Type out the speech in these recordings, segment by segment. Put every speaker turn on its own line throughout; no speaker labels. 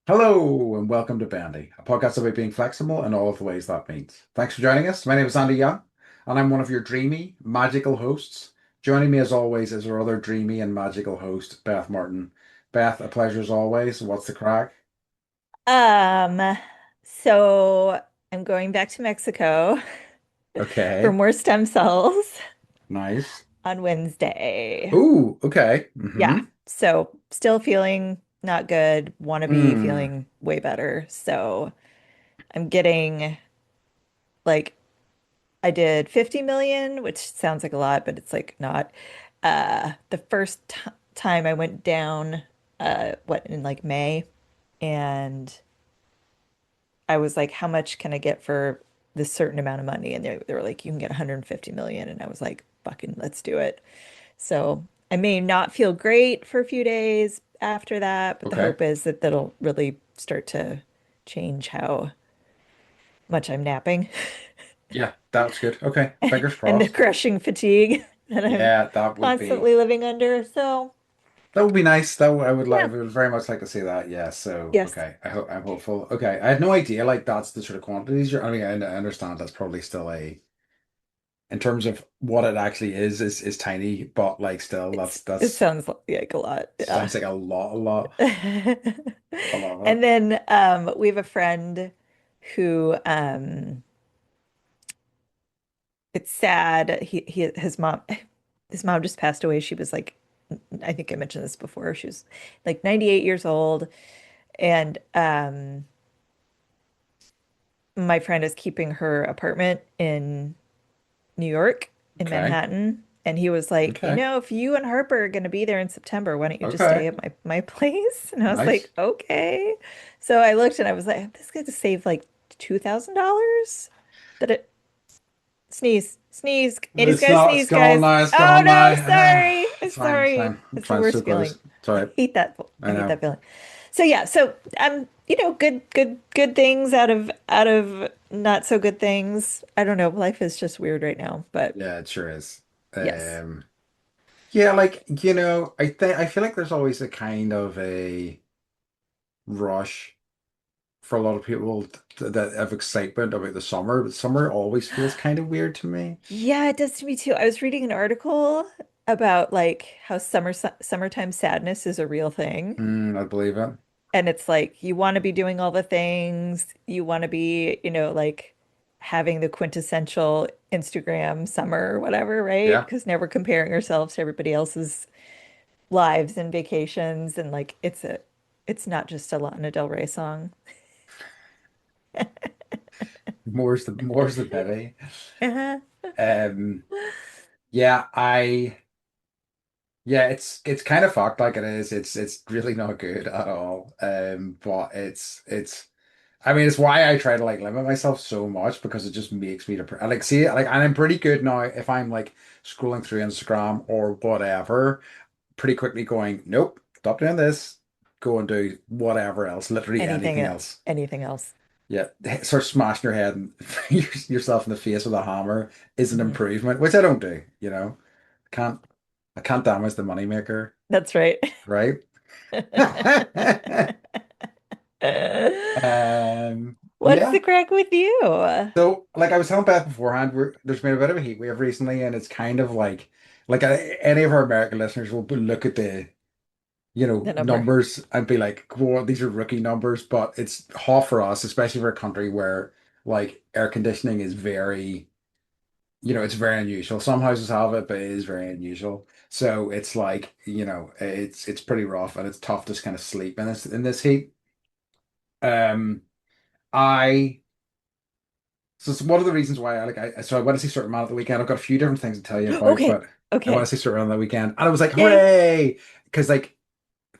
Hello and welcome to Bandy, a podcast about being flexible in all of the ways that means. Thanks for joining us. My name is Andy Young, and I'm one of your dreamy, magical hosts. Joining me as always is our other dreamy and magical host, Beth Martin. Beth, a pleasure as always. What's the crack?
Um, so I'm going back to Mexico for
Okay,
more stem cells
nice.
on Wednesday.
Ooh, okay.
Yeah. So still feeling not good, want to be
Mm,
feeling way better. So I'm getting like I did 50 million, which sounds like a lot, but it's like not. The first t time I went down what in like May, and I was like, how much can I get for this certain amount of money? And they were like, you can get 150 million. And I was like, fucking, let's do it. So I may not feel great for a few days after that, but the
okay.
hope is that that'll really start to change how much I'm napping
Yeah, that's good. Okay, fingers
and the
crossed.
crushing fatigue that I'm
Yeah, that would be
constantly living under. So
that would be nice. I
yeah,
would very much like to see that. Yeah. So
yes,
okay, I'm hopeful. Okay, I had no idea like that's the sort of quantities you're. I mean, I understand that's probably still in terms of what it actually is tiny, but like still
it
that's
sounds like a lot. Yeah.
sounds like a lot of
And then we have a friend who it's sad. His mom just passed away. She was like, I think I mentioned this before. She was like 98 years old. And my friend is keeping her apartment in New York, in
okay,
Manhattan. And he was like,
okay,
if you and Harper are going to be there in September, why don't you just stay
okay,
at my place? And I was
nice.
like, okay. So I looked and I was like, this guy to save like $2,000. That it sneeze. Andy's
It's
got to
not. It's
sneeze,
gone
guys.
now. It's
Oh
gone
no,
now.
I'm sorry. I'm
It's fine. It's
sorry.
fine. I'm
It's the
trying so
worst
close.
feeling. I
Sorry.
hate that. I
I
hate
know.
that feeling. So yeah, so good things out of not so good things. I don't know. Life is just weird right now, but
Yeah, it sure is.
yes.
Um. Yeah, like, I feel like there's always a kind of a rush for a lot of people that have excitement about the summer, but summer always feels kind of weird to me.
Yeah, it does to me too. I was reading an article about like how summertime sadness is a real thing.
I believe it.
And it's like you want to be doing all the things, you want to be, like having the quintessential Instagram summer or whatever, right?
Yeah.
Because now we're comparing ourselves to everybody else's lives and vacations, and like it's not just a Lana Del Rey song.
More's the pity.
Uh-huh.
Um, yeah, yeah, it's kind of fucked like it is. It's really not good at all. But it's I mean, it's why I try to like limit myself so much because it just makes me like see like and I'm pretty good now if I'm like scrolling through Instagram or whatever, pretty quickly going, nope, stop doing this, go and do whatever else, literally
Anything
anything
e-
else.
anything else.
Yeah, start smashing your head and yourself in the face with a hammer is an
Mhm.
improvement, which I don't do. Can't I can't damage the moneymaker,
That's right.
right?
What's the
Yeah.
crack with you?
So, like I was telling Beth beforehand, there's been a bit of a heat wave recently, and it's kind of like any of our American listeners will look at the
The number.
numbers and be like, "Whoa, these are rookie numbers," but it's hot for us, especially for a country where like air conditioning is it's very unusual. Some houses have it, but it is very unusual. So it's like, it's pretty rough and it's tough to kind of sleep in this heat. Um, I so it's one of the reasons why I went to see Certain Man at the weekend. I've got a few different things to tell you about,
Okay.
but I went
Okay.
to see Certain Man on the weekend, and I was like,
Yay.
hooray! Because like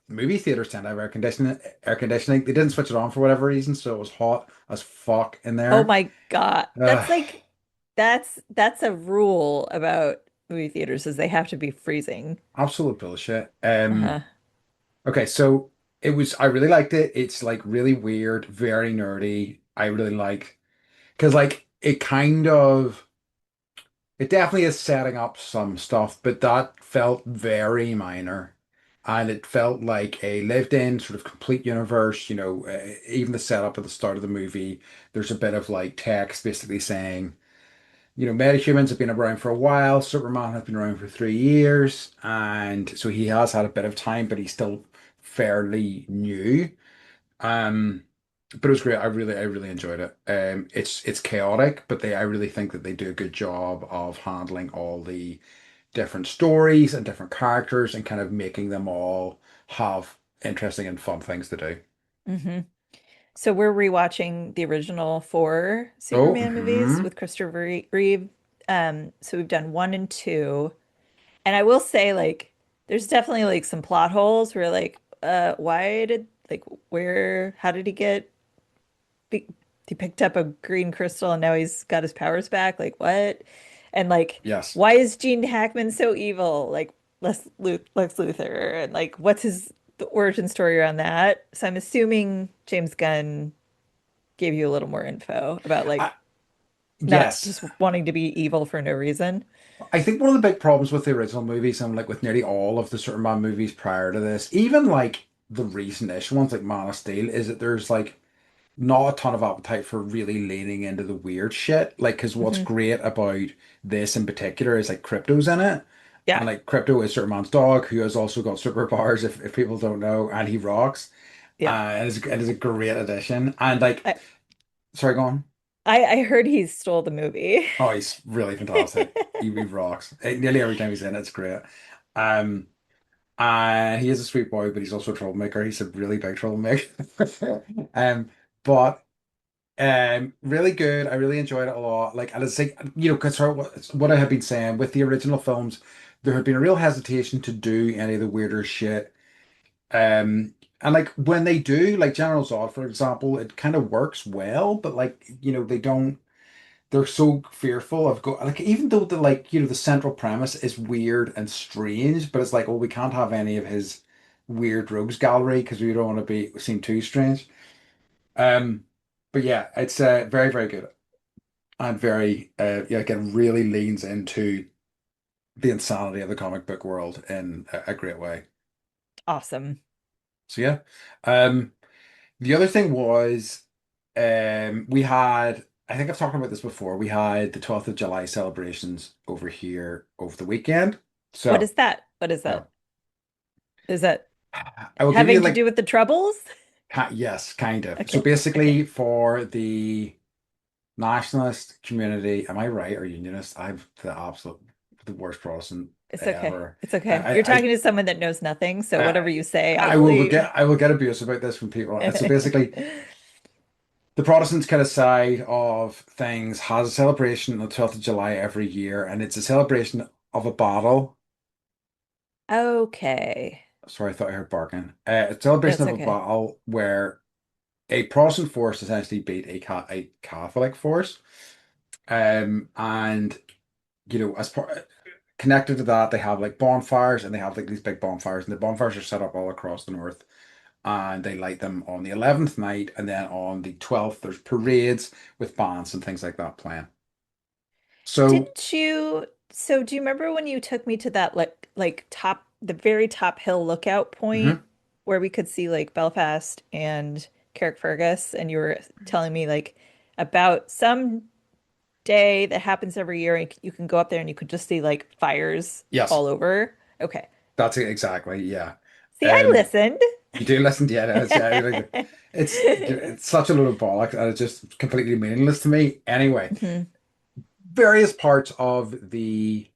movie theaters tend to have air conditioning. They didn't switch it on for whatever reason, so it was hot as fuck in
Oh
there.
my God. That's
Ugh,
like that's a rule about movie theaters is they have to be freezing.
absolute bullshit.
Uh-huh.
Okay, so I really liked it. It's like really weird, very nerdy. I really like because like it definitely is setting up some stuff, but that felt very minor. and it felt like a lived-in sort of complete universe. Even the setup at the start of the movie, there's a bit of like text basically saying, metahumans have been around for a while. Superman has been around for 3 years, and so he has had a bit of time, but he's still fairly new. Um, but it was great. I really enjoyed it. It's chaotic, but I really think that they do a good job of handling all the different stories and different characters and kind of making them all have interesting and fun things to do.
Hmm. So we're rewatching the original four
Oh,
Superman movies with Christopher Reeve. So we've done one and two. And I will say, like, there's definitely like some plot holes where like, why did like how did he get be- he picked up a green crystal and now he's got his powers back? Like what? And like,
yes.
why is Gene Hackman so evil? Like Lex Luthor, and like, what's the origin story around that? So I'm assuming James Gunn gave you a little more info about
I,
like not
yes.
just wanting to be evil for no reason.
I think one of the big problems with the original movies and like with nearly all of the Superman movies prior to this, even like the recent-ish ones like Man of Steel, is that there's like not a ton of appetite for really leaning into the weird shit. Like, because what's
Hmm.
great about this in particular is like Crypto's in it.
Yeah,
And like Crypto is Superman's dog, who has also got superpowers, if people don't know, and he rocks.
yeah.
And it's a great addition. And like,
I,
sorry, go on.
I heard he stole the movie.
Oh, he's really fantastic. He rocks. Nearly every time he's in, it's great. Um, and he is a sweet boy, but he's also a troublemaker. He's a really big troublemaker. But really good. I really enjoyed it a lot. Like, and it's like, because what I have been saying with the original films, there had been a real hesitation to do any of the weirder shit. And like when they do, like General Zod, for example, it kind of works well, but like, they don't. They're so fearful of go like even though the central premise is weird and strange, but it's like, oh, we can't have any of his weird rogues gallery because we don't want to be seem too strange. Um, but yeah, it's very, very good and very yeah, again, really leans into the insanity of the comic book world in a great way.
Awesome.
So yeah. Um, the other thing was we had, I think I've talked about this before, we had the 12th of July celebrations over here over the weekend.
What
So
is that? What is
oh,
that? Is that
I will give you
having to do
like
with the Troubles?
yes, kind of. So
Okay. Okay.
basically for the nationalist community, am I right, or unionist? I'm the worst Protestant
It's okay.
ever.
It's
I,
okay. You're
I,
talking to someone that knows nothing, so
I,
whatever you say, I
I will
believe.
get abuse about this from people. And so basically, the Protestants kind of side of things has a celebration on the 12th of July every year, and it's a celebration of a battle.
Okay.
Sorry, I thought I heard barking. A celebration
That's
of a
okay.
battle where a Protestant force essentially beat a Catholic force. And as part connected to that, they have like bonfires, and they have like these big bonfires, and the bonfires are set up all across the north, and they light them on the 11th night, and then on the 12th there's parades with bands and things like that playing. So
Didn't you? So do you remember when you took me to that the very top hill lookout point
mhm,
where we could see like Belfast and Carrickfergus, and you were telling me like about some day that happens every year, and you can go up there and you could just see like fires
yes,
all over. Okay.
that's it exactly, yeah.
See, I
um
listened.
you do listen to it, yeah, like, it's such a load of bollocks, and it's just completely meaningless to me anyway.
Hmm.
Various parts of the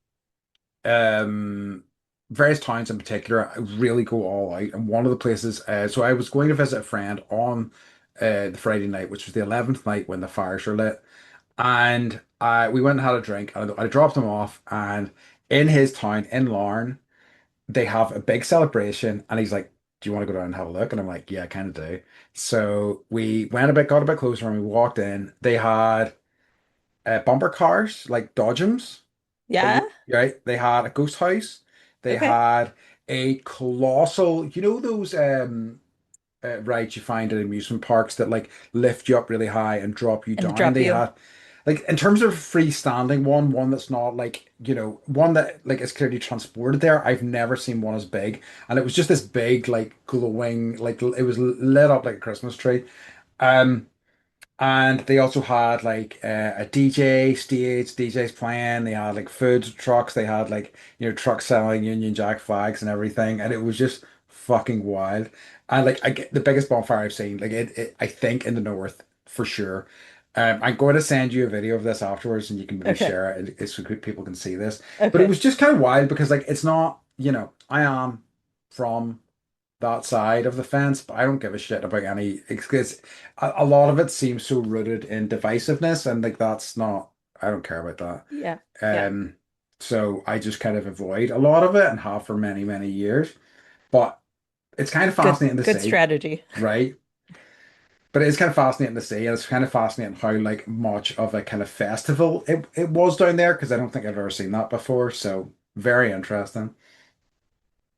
um various towns in particular really go all out, and one of the places, so I was going to visit a friend on the Friday night, which was the 11th night when the fires were lit, and we went and had a drink, and I dropped him off, and in his town in Larne they have a big celebration, and he's like, do you want to go down and have a look? And I'm like, yeah, I kind of do. So we got a bit closer, and we walked in. They had bumper cars like Dodgems that
Yeah.
right? They had a ghost house. They
Okay.
had a colossal, those rides you find at amusement parks that like lift you up really high and drop you
And
down.
drop
They
you.
had like in terms of freestanding one that's not like, one that like is clearly transported there. I've never seen one as big, and it was just this big, like glowing, like it was lit up like a Christmas tree. Um, and they also had like a DJ stage, DJs playing. They had like food trucks. They had like, trucks selling Union Jack flags and everything. And it was just fucking wild. And like I get the biggest bonfire I've seen, like I think in the north for sure. I'm going to send you a video of this afterwards, and you can maybe
Okay.
share it so people can see this. But it
Okay.
was just kind of wild because like it's not, I am from that side of the fence, but I don't give a shit about any because a lot of it seems so rooted in divisiveness, and like that's not, I don't care about
Yeah.
that.
Yeah.
So I just kind of avoid a lot of it and have for many, many years. But it's kind of
Good.
fascinating to
Good
see,
strategy.
right? But it is kind of fascinating to see, and it's kind of fascinating how like much of a kind of festival it was down there because I don't think I've ever seen that before. So very interesting.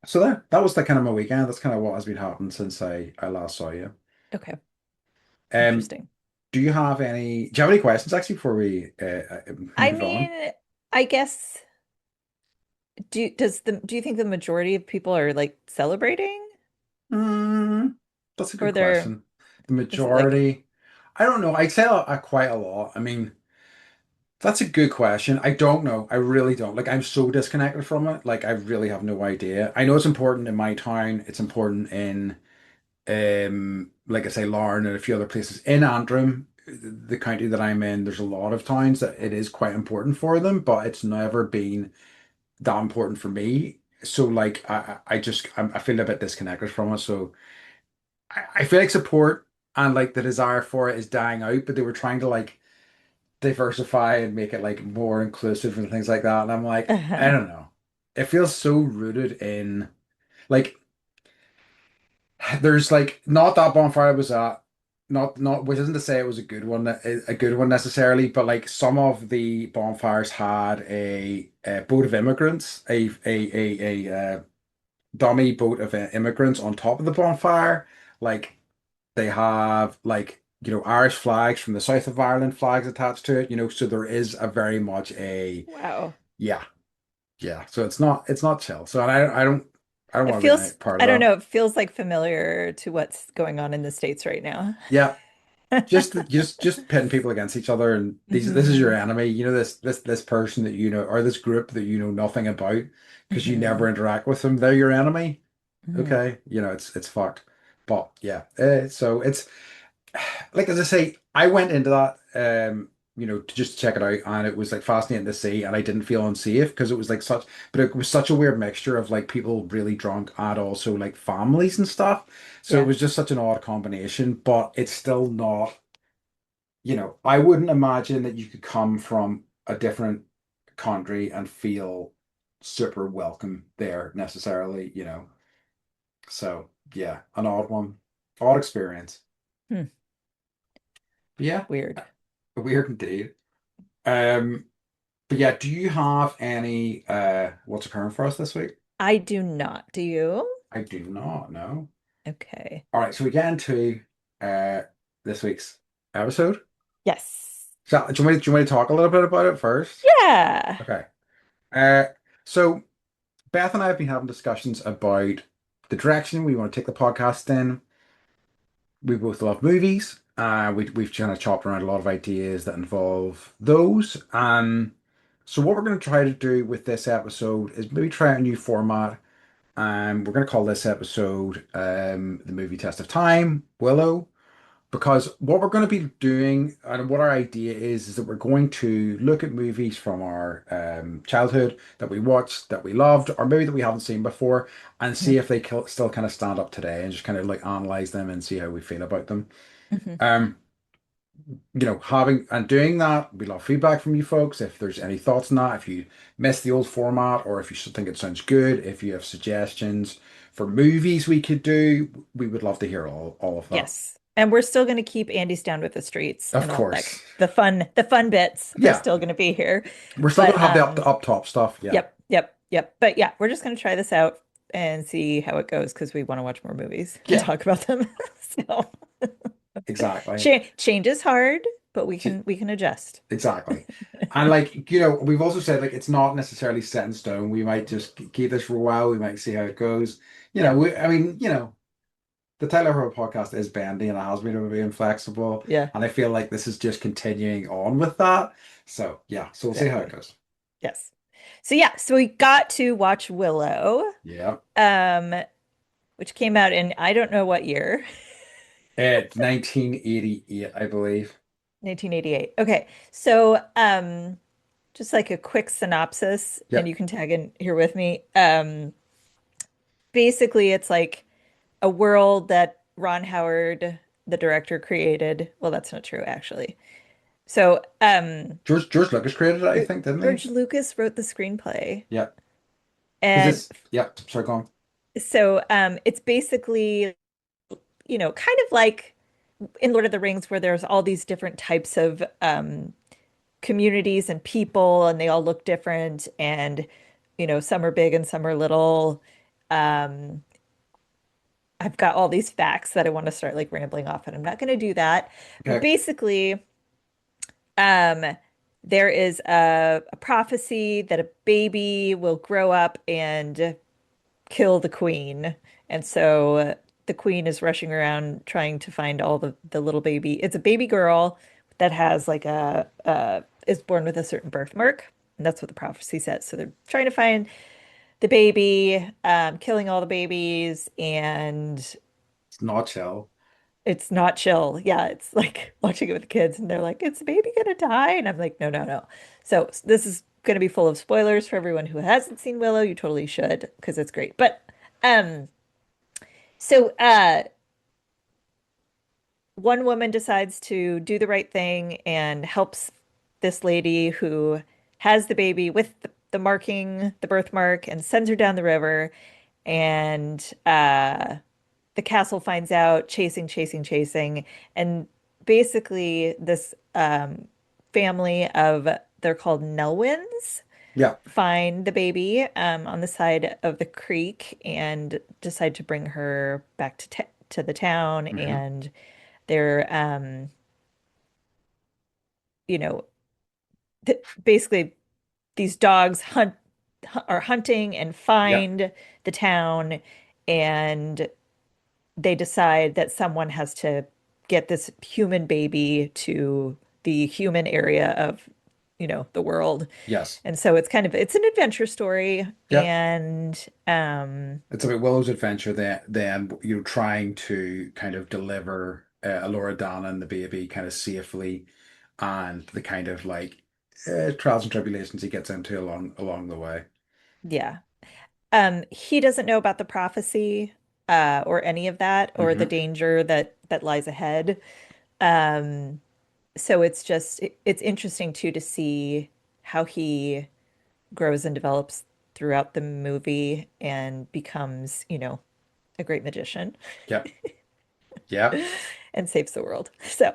So that was the kind of my weekend. That's kind of what has been happening since I last saw you.
Okay.
Um,
Interesting.
do you have any questions actually before we
I
move on?
mean, I guess do you think the majority of people are like celebrating,
Mm, that's a good
or they're
question. The
is it like
majority, I don't know. I'd say quite a lot. I mean, that's a good question. I don't know. I really don't. Like, I'm so disconnected from it. Like, I really have no idea. I know it's important in my town. It's important in, like I say, Larne and a few other places. In Antrim, the county that I'm in, there's a lot of towns that it is quite important for them, but it's never been that important for me. So like I just I feel a bit disconnected from it. So I feel like support and like the desire for it is dying out, but they were trying to like diversify and make it like more inclusive and things like that. And I'm like, I
uh
don't know. It feels so rooted in like there's like not that bonfire I was at, not which isn't to say it was a good one necessarily, but like some of the bonfires had a boat of immigrants, a dummy boat of immigrants on top of the bonfire. Like they have like Irish flags from the south of Ireland flags attached to it. So there is a very much a
wow.
yeah, yeah. So it's not chill. So and I don't
It
want to be any
feels,
part
I
of
don't
that.
know, it feels like familiar to what's going on in the States right now.
Yeah. Just pitting people against each other, and this is your
Hmm.
enemy. This person that or this group that you know nothing about because you never
Hmm.
interact with them. They're your enemy.
Hmm.
Okay, it's fucked. But yeah, so it's like as I say, I went into that to just check it out, and it was like fascinating to see, and I didn't feel unsafe because it was like such, but it was such a weird mixture of like people really drunk and also like families and stuff. So it
Yeah.
was just such an odd combination, but it's still not, I wouldn't imagine that you could come from a different country and feel super welcome there necessarily. So yeah, an odd one, odd experience.
Hmm.
But yeah,
Weird.
weird indeed. Um, but yeah, do you have any what's occurring for us this week?
I do not. Do you?
I do not know.
Okay.
All right, so we get into uh this week's episode.
Yes.
So do you want me to talk a little bit about it first?
Yeah.
Okay. Uh so Beth and I have been having discussions about the direction we want to take the podcast in. We both love movies. We've kind of chopped around a lot of ideas that involve those. So what we're going to try to do with this episode is maybe try a new format. We're going to call this episode the movie test of time, Willow, because what we're going to be doing and what our idea is that we're going to look at movies from our childhood that we watched, that we loved, or maybe that we haven't seen before, and see if they still kind of stand up today, and just kind of like analyze them and see how we feel about them.
Hmm.
Um, having and doing that, we love feedback from you folks. If there's any thoughts on that, if you miss the old format, or if you still think it sounds good, if you have suggestions for movies we could do, we would love to hear all of that.
Yes. And we're still going to keep Andy's down with the streets
Of
and all that.
course.
The fun bits are
Yeah,
still going to be here.
we're still
But
gonna have the up top stuff. Yeah,
yep, yep, yep. But yeah, we're just going to try this out and see how it goes because we want to watch more movies and
yeah,
talk about them. So
exactly.
change is hard. but we can adjust.
Exactly. And like, we've also said like it's not necessarily set in stone. We might just keep this for a while. We might see how it goes.
Yeah.
I mean, the title of our podcast is Bendy and it has been being flexible.
Yeah,
And I feel like this is just continuing on with that. So yeah, so we'll see how it
exactly.
goes.
Yes. So yeah, so we got to watch Willow,
Yeah.
um, which came out in I don't know what year.
At 1988, I believe.
1988. Okay. So, just like a quick synopsis, and
Yeah.
you can tag in here with me. Basically, it's like a world that Ron Howard, the director, created. Well, that's not true, actually. So,
George Lucas created it, I think, didn't he?
George Lucas wrote the screenplay,
Yeah. Is
and
this, yeah, sorry, go on.
so it's basically, kind of like in Lord of the Rings, where there's all these different types of communities and people, and they all look different, and some are big and some are little. Um, I've got all these facts that I want to start like rambling off, and I'm not going to do that. But
Okay.
basically, um, there is a prophecy that a baby will grow up and kill the queen. And so the queen is rushing around trying to find all the little baby. It's a baby girl that has like is born with a certain birthmark. And that's what the prophecy says. So they're trying to find the baby, killing all the babies, and
It's not chill.
it's not chill. Yeah, it's like watching it with the kids, and they're like, "Is the baby gonna die?" And I'm like, "No, no, no." So this is gonna be full of spoilers for everyone who hasn't seen Willow. You totally should because it's great. But um, so one woman decides to do the right thing and helps this lady who has the baby with the marking, the birthmark, and sends her down the river. And the castle finds out, chasing, chasing, chasing. And basically, this family of, they're called Nelwyns,
Yeah.
find the baby on the side of the creek and decide to bring her back to the town.
Hmm.
And they're, you know, basically these dogs are hunting and
Yeah.
find the town, and they decide that someone has to get this human baby to the human area of, the world.
Yes.
And so it's an adventure story,
Yeah.
and
It's about Willow's adventure then trying to kind of deliver Elora Dana and the baby kind of safely and the kind of like trials and tribulations he gets into along the way.
yeah. He doesn't know about the prophecy or any of that or the
Hmm.
danger that lies ahead. Um, so it's interesting too to see how he grows and develops throughout the movie and becomes, a great magician
Yeah. Yeah,
and saves the world. So,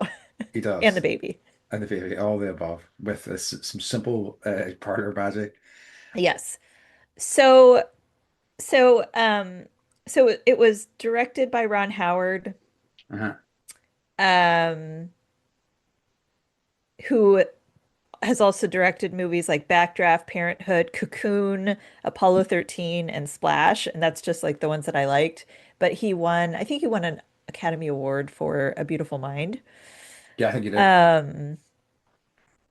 he
and the
does.
baby.
And the baby, all the above with some simple parlor magic.
Yes. So, so, um, so it was directed by Ron Howard,
Uh-huh.
um, who has also directed movies like Backdraft, Parenthood, Cocoon, Apollo 13, and Splash. And that's just like the ones that I liked. But I think he won an Academy Award for A Beautiful Mind.
Yeah, I think he did.
Um,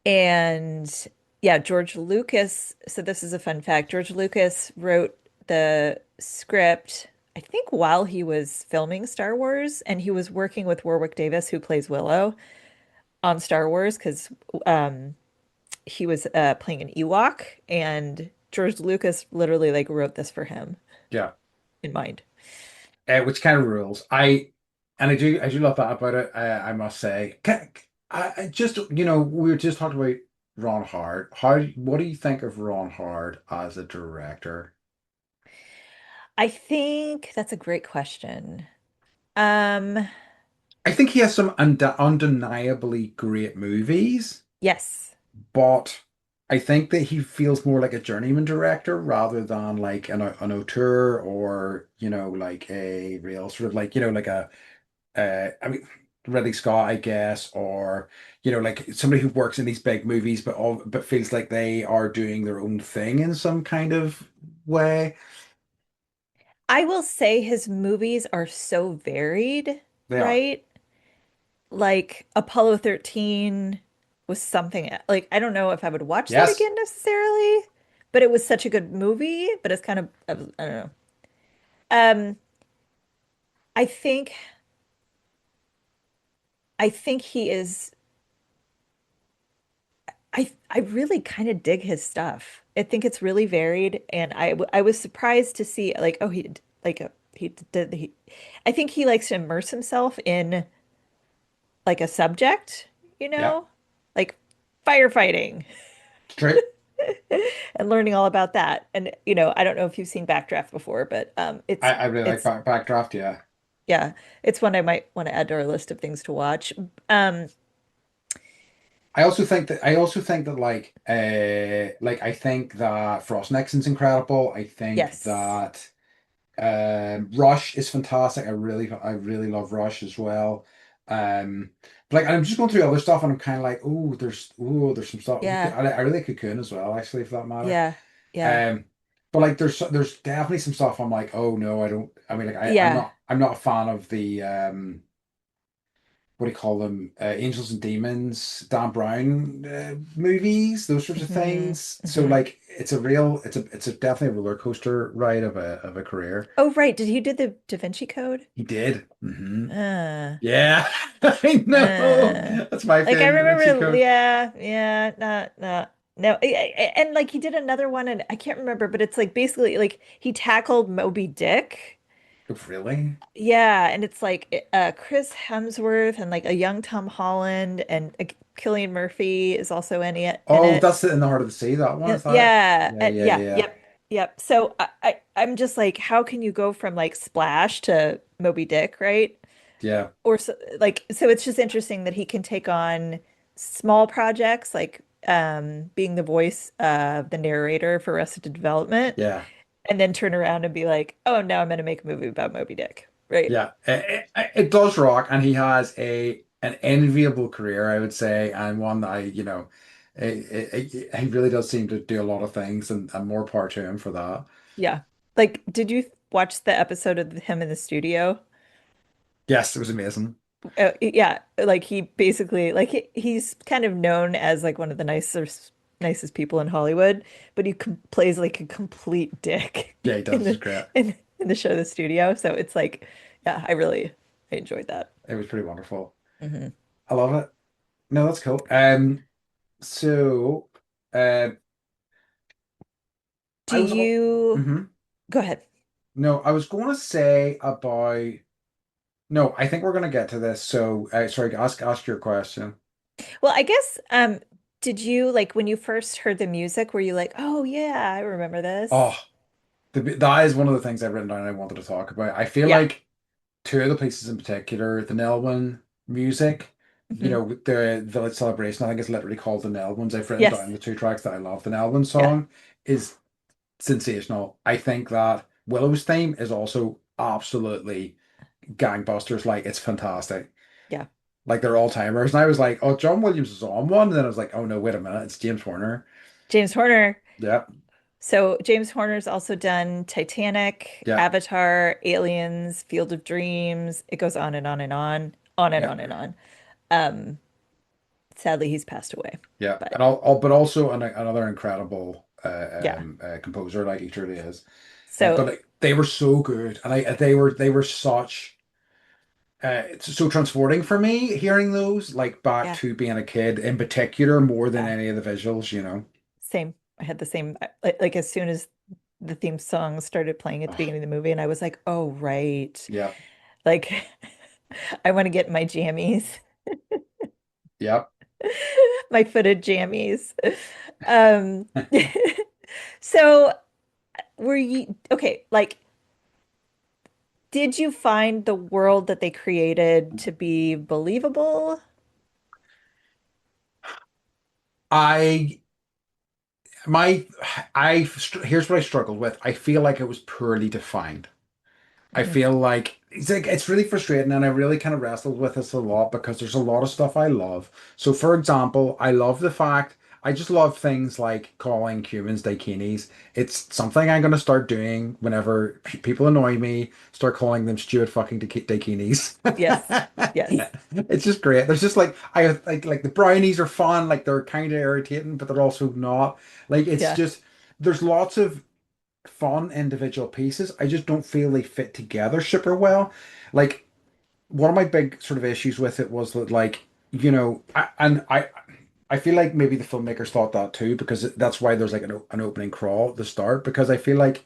and yeah, George Lucas. So this is a fun fact. George Lucas wrote the script, I think, while he was filming Star Wars, and he was working with Warwick Davis, who plays Willow on Star Wars, because he was playing an Ewok, and George Lucas literally like wrote this for him
Yeah.
in mind.
Which kind of rules. I do love that about it. I must say. I just we were just talking about Ron Howard. What do you think of Ron Howard as a director?
I think that's a great question. Um,
I think he has some undeniably great movies,
yes.
but I think that he feels more like a journeyman director rather than like an auteur or like a real sort of like like a I mean. Ridley Scott, I guess, or like somebody who works in these big movies, but feels like they are doing their own thing in some kind of way.
I will say his movies are so varied,
They are.
right? Like Apollo 13 was something like I don't know if I would watch that
Yes.
again necessarily, but it was such a good movie, but it's kind of I don't know. Um, I think I think he is I really kind of dig his stuff. I think it's really varied, and I was surprised to see like oh he did he I think he likes to immerse himself in like a subject, you
Yeah.
know, like firefighting
True.
and learning all about that. And I don't know if you've seen Backdraft before, but
I really like
it's
Backdraft. Yeah.
yeah, it's one I might want to add to our list of things to watch. Um,
I also think that like I think that Frost Nixon's incredible. I think
yes,
that Rush is fantastic. I really love Rush as well. Um, but like I'm just going through other stuff and I'm kind of like, there's some stuff.
yeah,
I really like Cocoon as well, actually, for that matter.
yeah, yeah,
Um, but like there's definitely some stuff I'm like, oh no, I don't. I mean, like I'm
yeah.
not a fan of the what do you call them? Angels and Demons, Dan Brown movies, those sorts of
Hmm.
things. So
Hmm.
like it's a definitely a roller coaster ride of a career.
Oh, right. Did he do the Da Vinci Code?
He did.
Uh,
Yeah, I know.
uh.
That's my
Like I
favorite Da Vinci
remember,
Code.
yeah, yeah, not no, and like he did another one, and I can't remember, but it's like basically like he tackled Moby Dick.
Oh, really?
Yeah, and it's like Chris Hemsworth and like a young Tom Holland and Cillian Murphy is also in
Oh,
it.
that's in the Heart of the Sea. That one
Yeah,
is that?
yeah,
Yeah, yeah,
yeah,
yeah,
yep, yep. So I'm just like, how can you go from like Splash to Moby Dick, right?
yeah,
Or so, like, so it's just interesting that he can take on small projects like being the voice of the narrator for Arrested Development,
yeah,
and then turn around and be like, oh, now I'm going to make a movie about Moby Dick, right?
yeah. It does rock, and he has a an enviable career, I would say, and one that he really does seem to do a lot of things, and more power to him for that.
Yeah. Like, did you watch the episode of him in the studio?
Yes, it was amazing.
Yeah, like he basically like he's kind of known as like one of the nicest people in Hollywood, but he plays like a complete dick
Yeah, he
in
does. It's
the
great.
in the show The Studio. So it's like, yeah, I enjoyed that.
It was pretty wonderful.
Hmm.
I love it. No, that's cool. So, uh,
Do
I was all.
you
Mhm.
go ahead?
No, I was going to say about. No, I think we're going to get to this. So, sorry, ask your question.
Well, I guess did you like when you first heard the music, were you like, oh yeah, I remember
Oh,
this?
that is one of the things I've written down and I wanted to talk about. I feel
Yeah.
like two of the pieces in particular, the Nelwyn music,
Hmm.
the Village Celebration, I think it's literally called the Nelwyns. I've written
Yes.
down the two tracks that I love. The Nelwyn
Yeah.
song is sensational. I think that Willow's theme is also absolutely gangbusters. Like it's fantastic.
Yeah.
Like they're all timers. And I was like, oh, John Williams is on one. And then I was like, oh no, wait a minute, it's James Horner.
James Horner.
Yeah,
So James Horner's also done Titanic,
yeah,
Avatar, Aliens, Field of Dreams. It goes on and on and on and
yeah,
on and on. Um, Sadly, he's passed away.
yeah.
But
And but also another incredible
yeah.
composer, like he truly is. But
So
like, they were so good, and they were such so transporting for me hearing those, like back
yeah,
to being a kid in particular, more than
yeah,
any of the visuals.
same. I had the same like as soon as the theme song started playing at the
Oh,
beginning of the movie, and I was like, oh right.
yeah,
Like I want to get my jammies,
yeah.
my footed jammies. Um, so were you okay, like did you find the world that they created to be believable?
I my I here's what I struggled with. I feel like it was poorly defined. I
Mhm.
feel like it's really frustrating, and I really kind of wrestled with this a lot because there's a lot of stuff I love. So, for example, I love the fact I just love things like calling humans dakinis. It's something I'm going to start doing whenever people annoy me. Start calling them stupid fucking dakinis.
Yes. Yes.
It's just great. There's just like I like the brownies are fun, like they're kind of irritating, but they're also not. Like it's
Yeah.
just there's lots of fun individual pieces. I just don't feel they fit together super well. Like one of my big sort of issues with it was that like, I feel like maybe the filmmakers thought that too because that's why there's like an opening crawl at the start because I feel like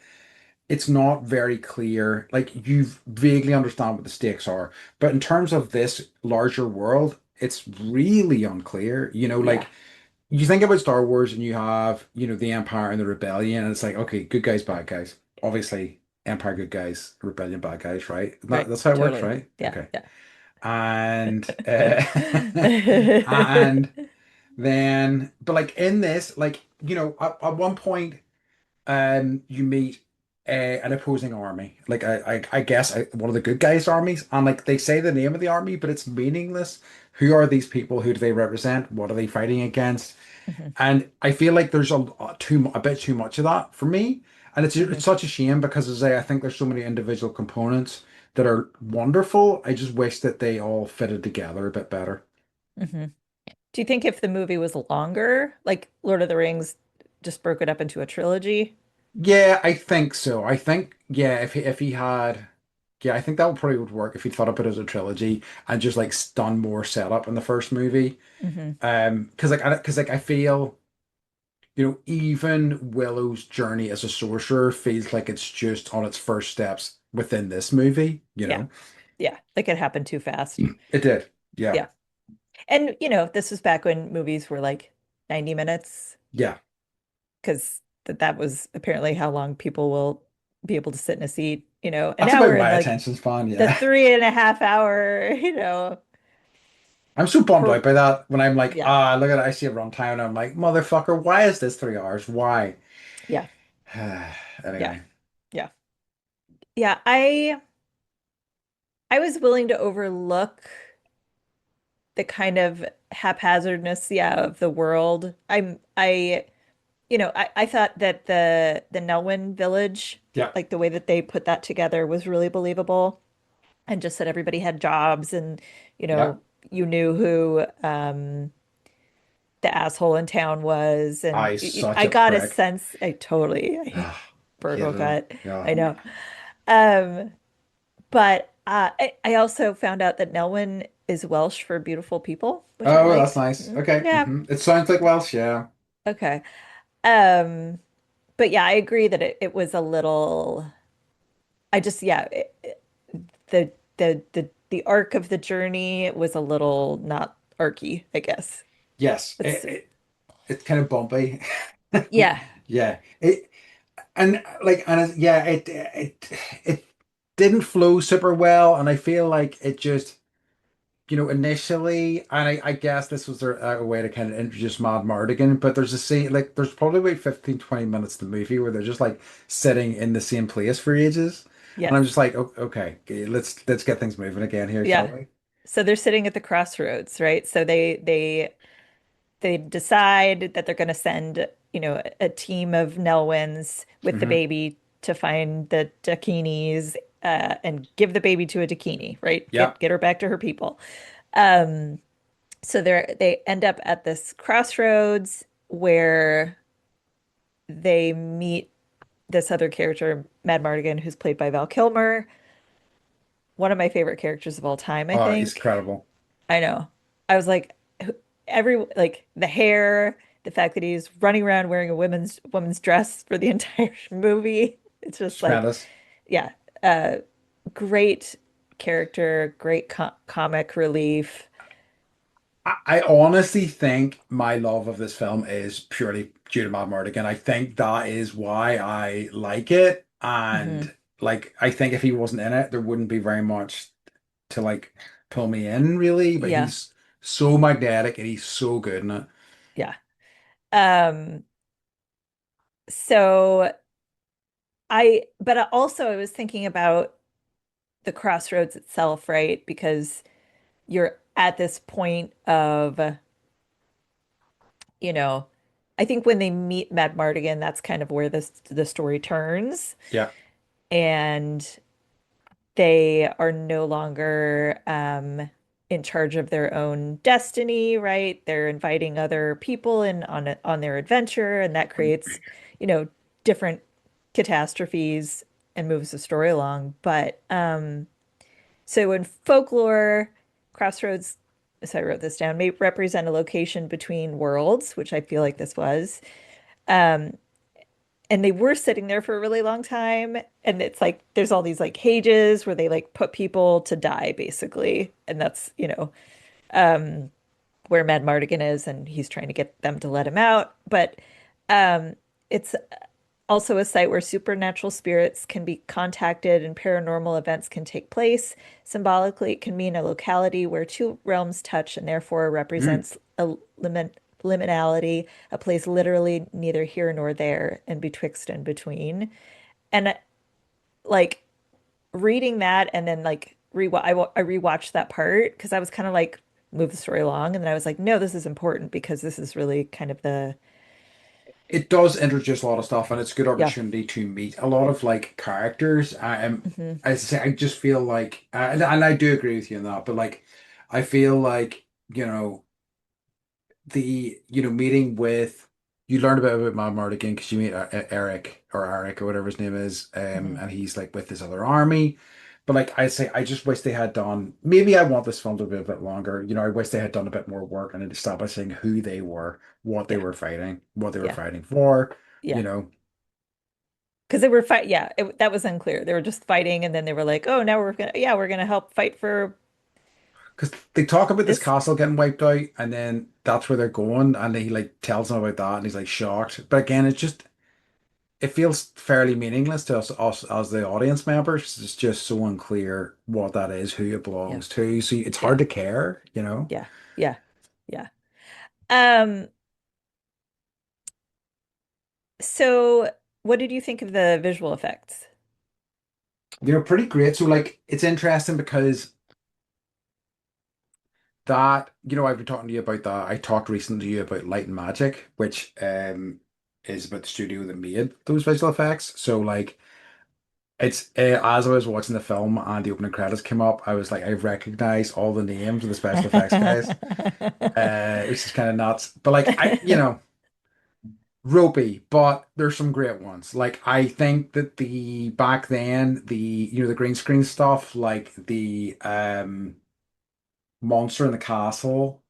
it's not very clear. Like you vaguely understand what the stakes are, but in terms of this larger world, it's really unclear.
Yeah.
Like you think about Star Wars and you have, the Empire and the Rebellion, and it's like, okay, good guys, bad guys. Obviously, Empire good guys, Rebellion bad guys, right?
Right.
That's how it works,
Totally.
right?
Yeah.
Okay.
Yeah.
And and then, but like in this, like, at one point, you meet an opposing army, like I guess one of the good guys' armies, and like they say the name of the army, but it's meaningless. Who are these people? Who do they represent? What are they fighting against?
Hmm.
And I feel like there's a bit too much of that for me, and
Hmm.
it's such a shame because as I think there's so many individual components that are wonderful. I just wish that they all fitted together a bit better.
Hmm. Do you think if the movie was longer, like Lord of the Rings just broke it up into a trilogy?
Yeah, I think so. I think yeah, if he had, yeah, I think that would probably would work if he thought of it as a trilogy and just like done more setup in the first movie.
Hmm.
Because I feel. Even Willow's journey as a sorcerer feels like it's just on its first steps within this movie, you
Yeah.
know?
Yeah. Like it happened too fast.
It did. Yeah.
Yeah. And, this was back when movies were like 90 minutes
Yeah.
because that was apparently how long people will be able to sit in a seat. And
That's
now
about
we're in
my
like
attention span,
the
yeah.
3.5 hour,
I'm so bummed
per,
out by that when I'm like,
yeah.
look at it, I see a runtime and I'm like, motherfucker, why is this 3 hours? Why?
Yeah. Yeah.
Anyway.
Yeah. Yeah. I was willing to overlook the kind of haphazardness, yeah, of the world. I thought that the Nelwyn village,
Yeah.
like the way that they put that together was really believable and just that everybody had jobs and, you
Yeah.
know, you knew who the asshole in town was. And
I such
I
a
got a
prick.
sense, I hate Virgo
Hated him.
gut.
Yeah.
I know. Um, but I also found out that Nelwyn is Welsh for beautiful people, which I
Oh, that's
liked.
nice. Okay.
Yeah,
It sounds like Welsh, yeah.
okay. Um, but yeah, I agree that it was a little. I just yeah, the arc of the journey was a little not arky, I guess.
Yes.
It's
It's kind of bumpy.
yeah,
Yeah. It didn't flow super well, and I feel like it just, initially, and I guess this was a way to kind of introduce Mad Mardigan, but there's a scene like there's probably about 15, 20 minutes of the movie where they're just like sitting in the same place for ages. And I'm
yes,
just like, okay, let's get things moving again here, shall
yeah.
we?
So they're sitting at the crossroads, right? So they decide that they're going to send, a team of Nelwyns with the
Hmm.
baby to find the Dakinis and give the baby to a Dakini, right?
Yeah.
Get her back to her people. Um, so they end up at this crossroads where they meet this other character, Mad Mardigan, who's played by Val Kilmer, one of my favorite characters of all time, I
Oh, it's
think.
incredible.
I know. I was like, like the hair, the fact that he's running around wearing a woman's dress for the entire movie. It's just like,
Tremendous.
yeah, uh, great character, great comic relief.
I honestly think my love of this film is purely due to Mad Mardigan. I think that is why I like it.
Hmm.
And like, I think if he wasn't in it, there wouldn't be very much to like pull me in, really. But
Yeah,
he's so magnetic and he's so good in it.
yeah. Um, so but also I was thinking about the crossroads itself, right? Because you're at this point of, you know, I think when they meet Mad Mardigan, that's kind of where the story turns,
Yeah.
and they are no longer in charge of their own destiny, right? They're inviting other people in on their adventure, and that creates, you know, different catastrophes and moves the story along. But so in folklore, crossroads, so I wrote this down, may represent a location between worlds, which I feel like this was. Um, and they were sitting there for a really long time. And it's like there's all these like cages where they like put people to die, basically. And that's, where Mad Mardigan is, and he's trying to get them to let him out. But it's also a site where supernatural spirits can be contacted and paranormal events can take place. Symbolically, it can mean a locality where two realms touch and therefore
Mm.
represents a liminality, a place literally neither here nor there and betwixt and between. And like reading that and then like I rewatched that part because I was kind of like move the story along and then I was like, no, this is important because this is really kind of the
It does introduce a lot of stuff, and it's a good
yeah.
opportunity to meet a lot of like characters.
Hmm.
As I say, I just feel like, and I do agree with you on that, but like, I feel like, meeting with, you learn a bit about Mad Mardigan because you meet Eric or Eric or whatever his name is,
Hmm.
and he's like with this other army. But like I say, I just wish they had done. Maybe I want this film to be a bit longer. I wish they had done a bit more work and establishing who they were, what they
Yeah.
were fighting, what they were
Yeah.
fighting for. You
Yeah.
know,
Because they were yeah, that was unclear. They were just fighting and then they were like, oh, now we're gonna help fight for
because they talk about this
this.
castle getting wiped out, and then that's where they're going, and he like tells him about that, and he's like shocked. But again, it feels fairly meaningless to us as the audience members. It's just so unclear what that is, who it
Yeah.
belongs to. So it's
Yeah.
hard to care.
Yeah. Yeah. Yeah. Um, so what did you think of the visual effects?
Pretty great. So like it's interesting because I've been talking to you about that. I talked recently to you about Light and Magic, which is about the studio that made those visual effects. So like it's as I was watching the film and the opening credits came up, I was like, I recognize all the names of the special effects guys, which is kind of nuts. But like ropey, but there's some great ones. Like I think that the back then, the green screen stuff, like the monster in the castle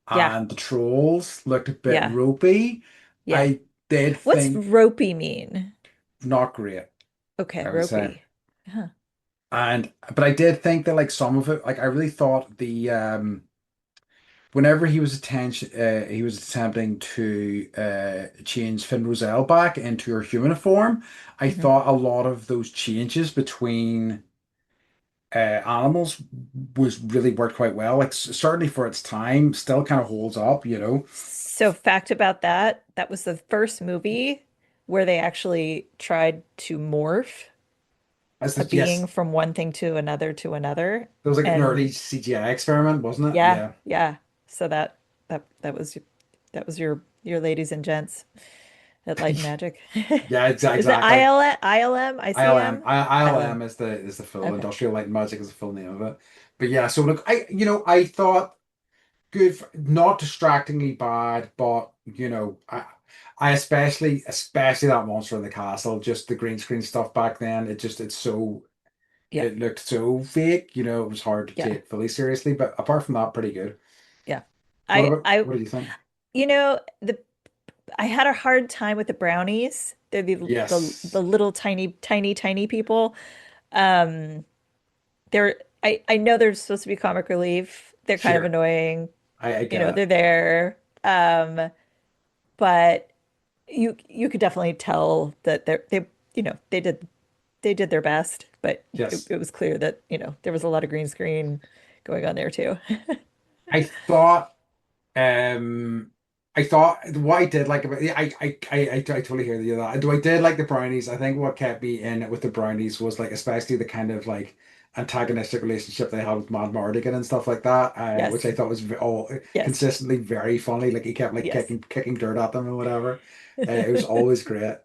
Yeah.
and the trolls looked a bit
Yeah.
ropey.
Yeah.
I did
What's
think
ropey mean?
not great,
Okay,
I would say.
ropey. Huh.
And but I did think that like some of it, like I really thought the whenever he was attempting to change Finn Roselle back into her human form, I
Hmm.
thought a lot of those changes between animals was really worked quite well. Like certainly for its time, still kind of holds up.
So, fact about that, that was the first movie where they actually tried to morph
As
a
the,
being
yes,
from one thing to another to another.
there was like an early
And
CGI experiment, wasn't it?
yeah,
Yeah.
yeah. So that was your ladies and gents at Light and Magic.
Yeah,
Is it
exactly.
ILM,
ILM.
ICM? ILM.
ILM is the full
Okay.
Industrial Light and Magic is the full name of it. But yeah, so look, I thought good, not distractingly bad, but I especially that monster in the castle, just the green screen stuff back then.
Yeah.
It looked so fake. It was hard to
Yeah.
take fully seriously. But apart from that, pretty good.
Yeah. I
What do you think?
the I had a hard time with the brownies. They're the
Yes,
little tiny people. Um, they're I know they're supposed to be comic relief. They're kind of
sure.
annoying.
I get it.
They're there. But you could definitely tell that they did their best, but
Yes.
it was clear that, there was a lot of green screen going on there too.
I thought. Um I thought what I did like about yeah, I totally hear you that. Do I did like the brownies? I think what kept me in it with the brownies was like especially the kind of like antagonistic relationship they had with Mad Mardigan and stuff like that, which I
Yes.
thought was all
Yes.
consistently very funny. Like he kept like
Yes.
kicking dirt at them and whatever. It was always great.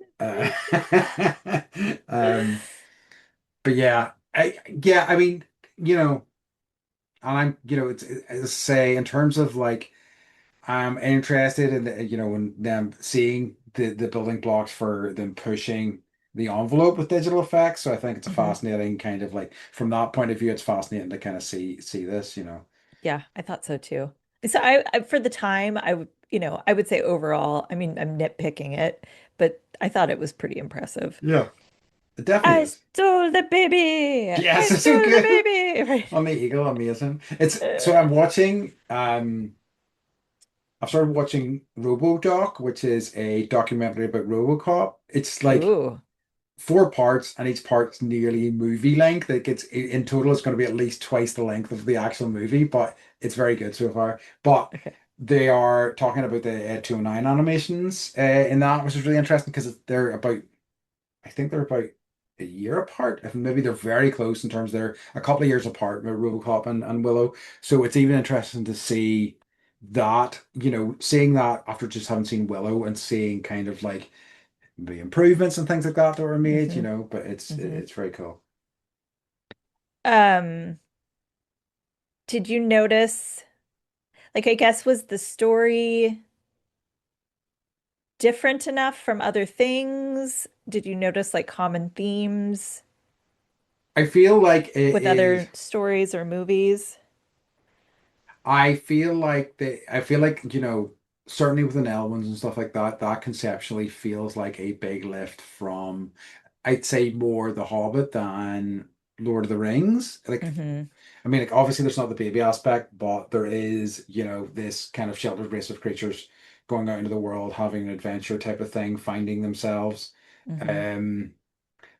Um, but yeah, I mean, you know, and I'm it's say in terms of like. I'm interested in in them seeing the building blocks for them pushing the envelope with digital effects. So I think it's a
hmm
fascinating kind of like from that point of view, it's fascinating to kind of see this, you know.
Yeah, I thought so too. So for the time, I would, I would say overall, I mean, I'm nitpicking it, but I thought it was pretty impressive.
Yeah, it definitely
I
is.
stole the baby.
Yes,
I
it's so
stole the
good.
baby. Right.
On the Eagle, amazing. It's so I'm watching I've started watching RoboDoc, which is a documentary about RoboCop. It's like
Ooh,
four parts, and each part's nearly movie length. It gets in total, it's going to be at least twice the length of the actual movie, but it's very good so far. But
okay.
they are talking about the 209 animations in that, which is really interesting because they're about, I think they're about a year apart. If maybe they're very close in terms they're a couple of years apart with RoboCop and Willow. So it's even interesting to see that, seeing that after just having seen Willow and seeing kind of like the improvements and things like that that were made,
hmm
but
hmm
it's very cool.
Um, did you notice, like, I guess was the story different enough from other things? Did you notice like common themes
I feel like it
with
is.
other stories or movies?
I feel like, certainly with the L ones and stuff like that, that conceptually feels like a big lift from, I'd say more The Hobbit than Lord of the Rings. Like,
hmm
I mean, like obviously there's not the baby aspect, but there is, this kind of sheltered race of creatures going out into the world, having an adventure type of thing, finding themselves.
hmm
Um,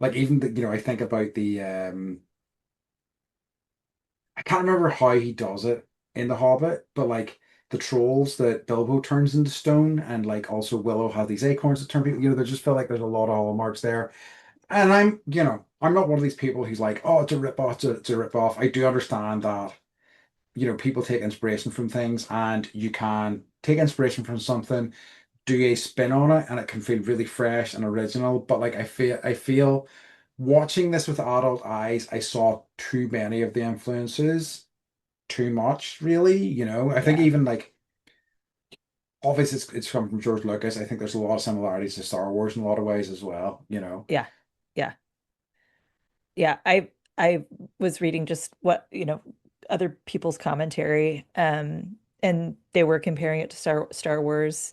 like even I think about the I can't remember how he does it in The Hobbit, but like the trolls that Bilbo turns into stone, and like also Willow have these acorns that turn people, they just feel like there's a lot of hallmarks there. And I'm not one of these people who's like, oh, it's a rip off, it's a rip off. I do understand that, people take inspiration from things, and you can take inspiration from something, do a spin on it, and it can feel really fresh and original. But like I feel watching this with adult eyes, I saw too many of the influences too much, really. I think
Yeah.
even like obviously it's come from George Lucas. I think there's a lot of similarities to Star Wars in a lot of ways as well.
Yeah. Yeah. Yeah. I was reading just what, other people's commentary, and they were comparing it to Star Wars.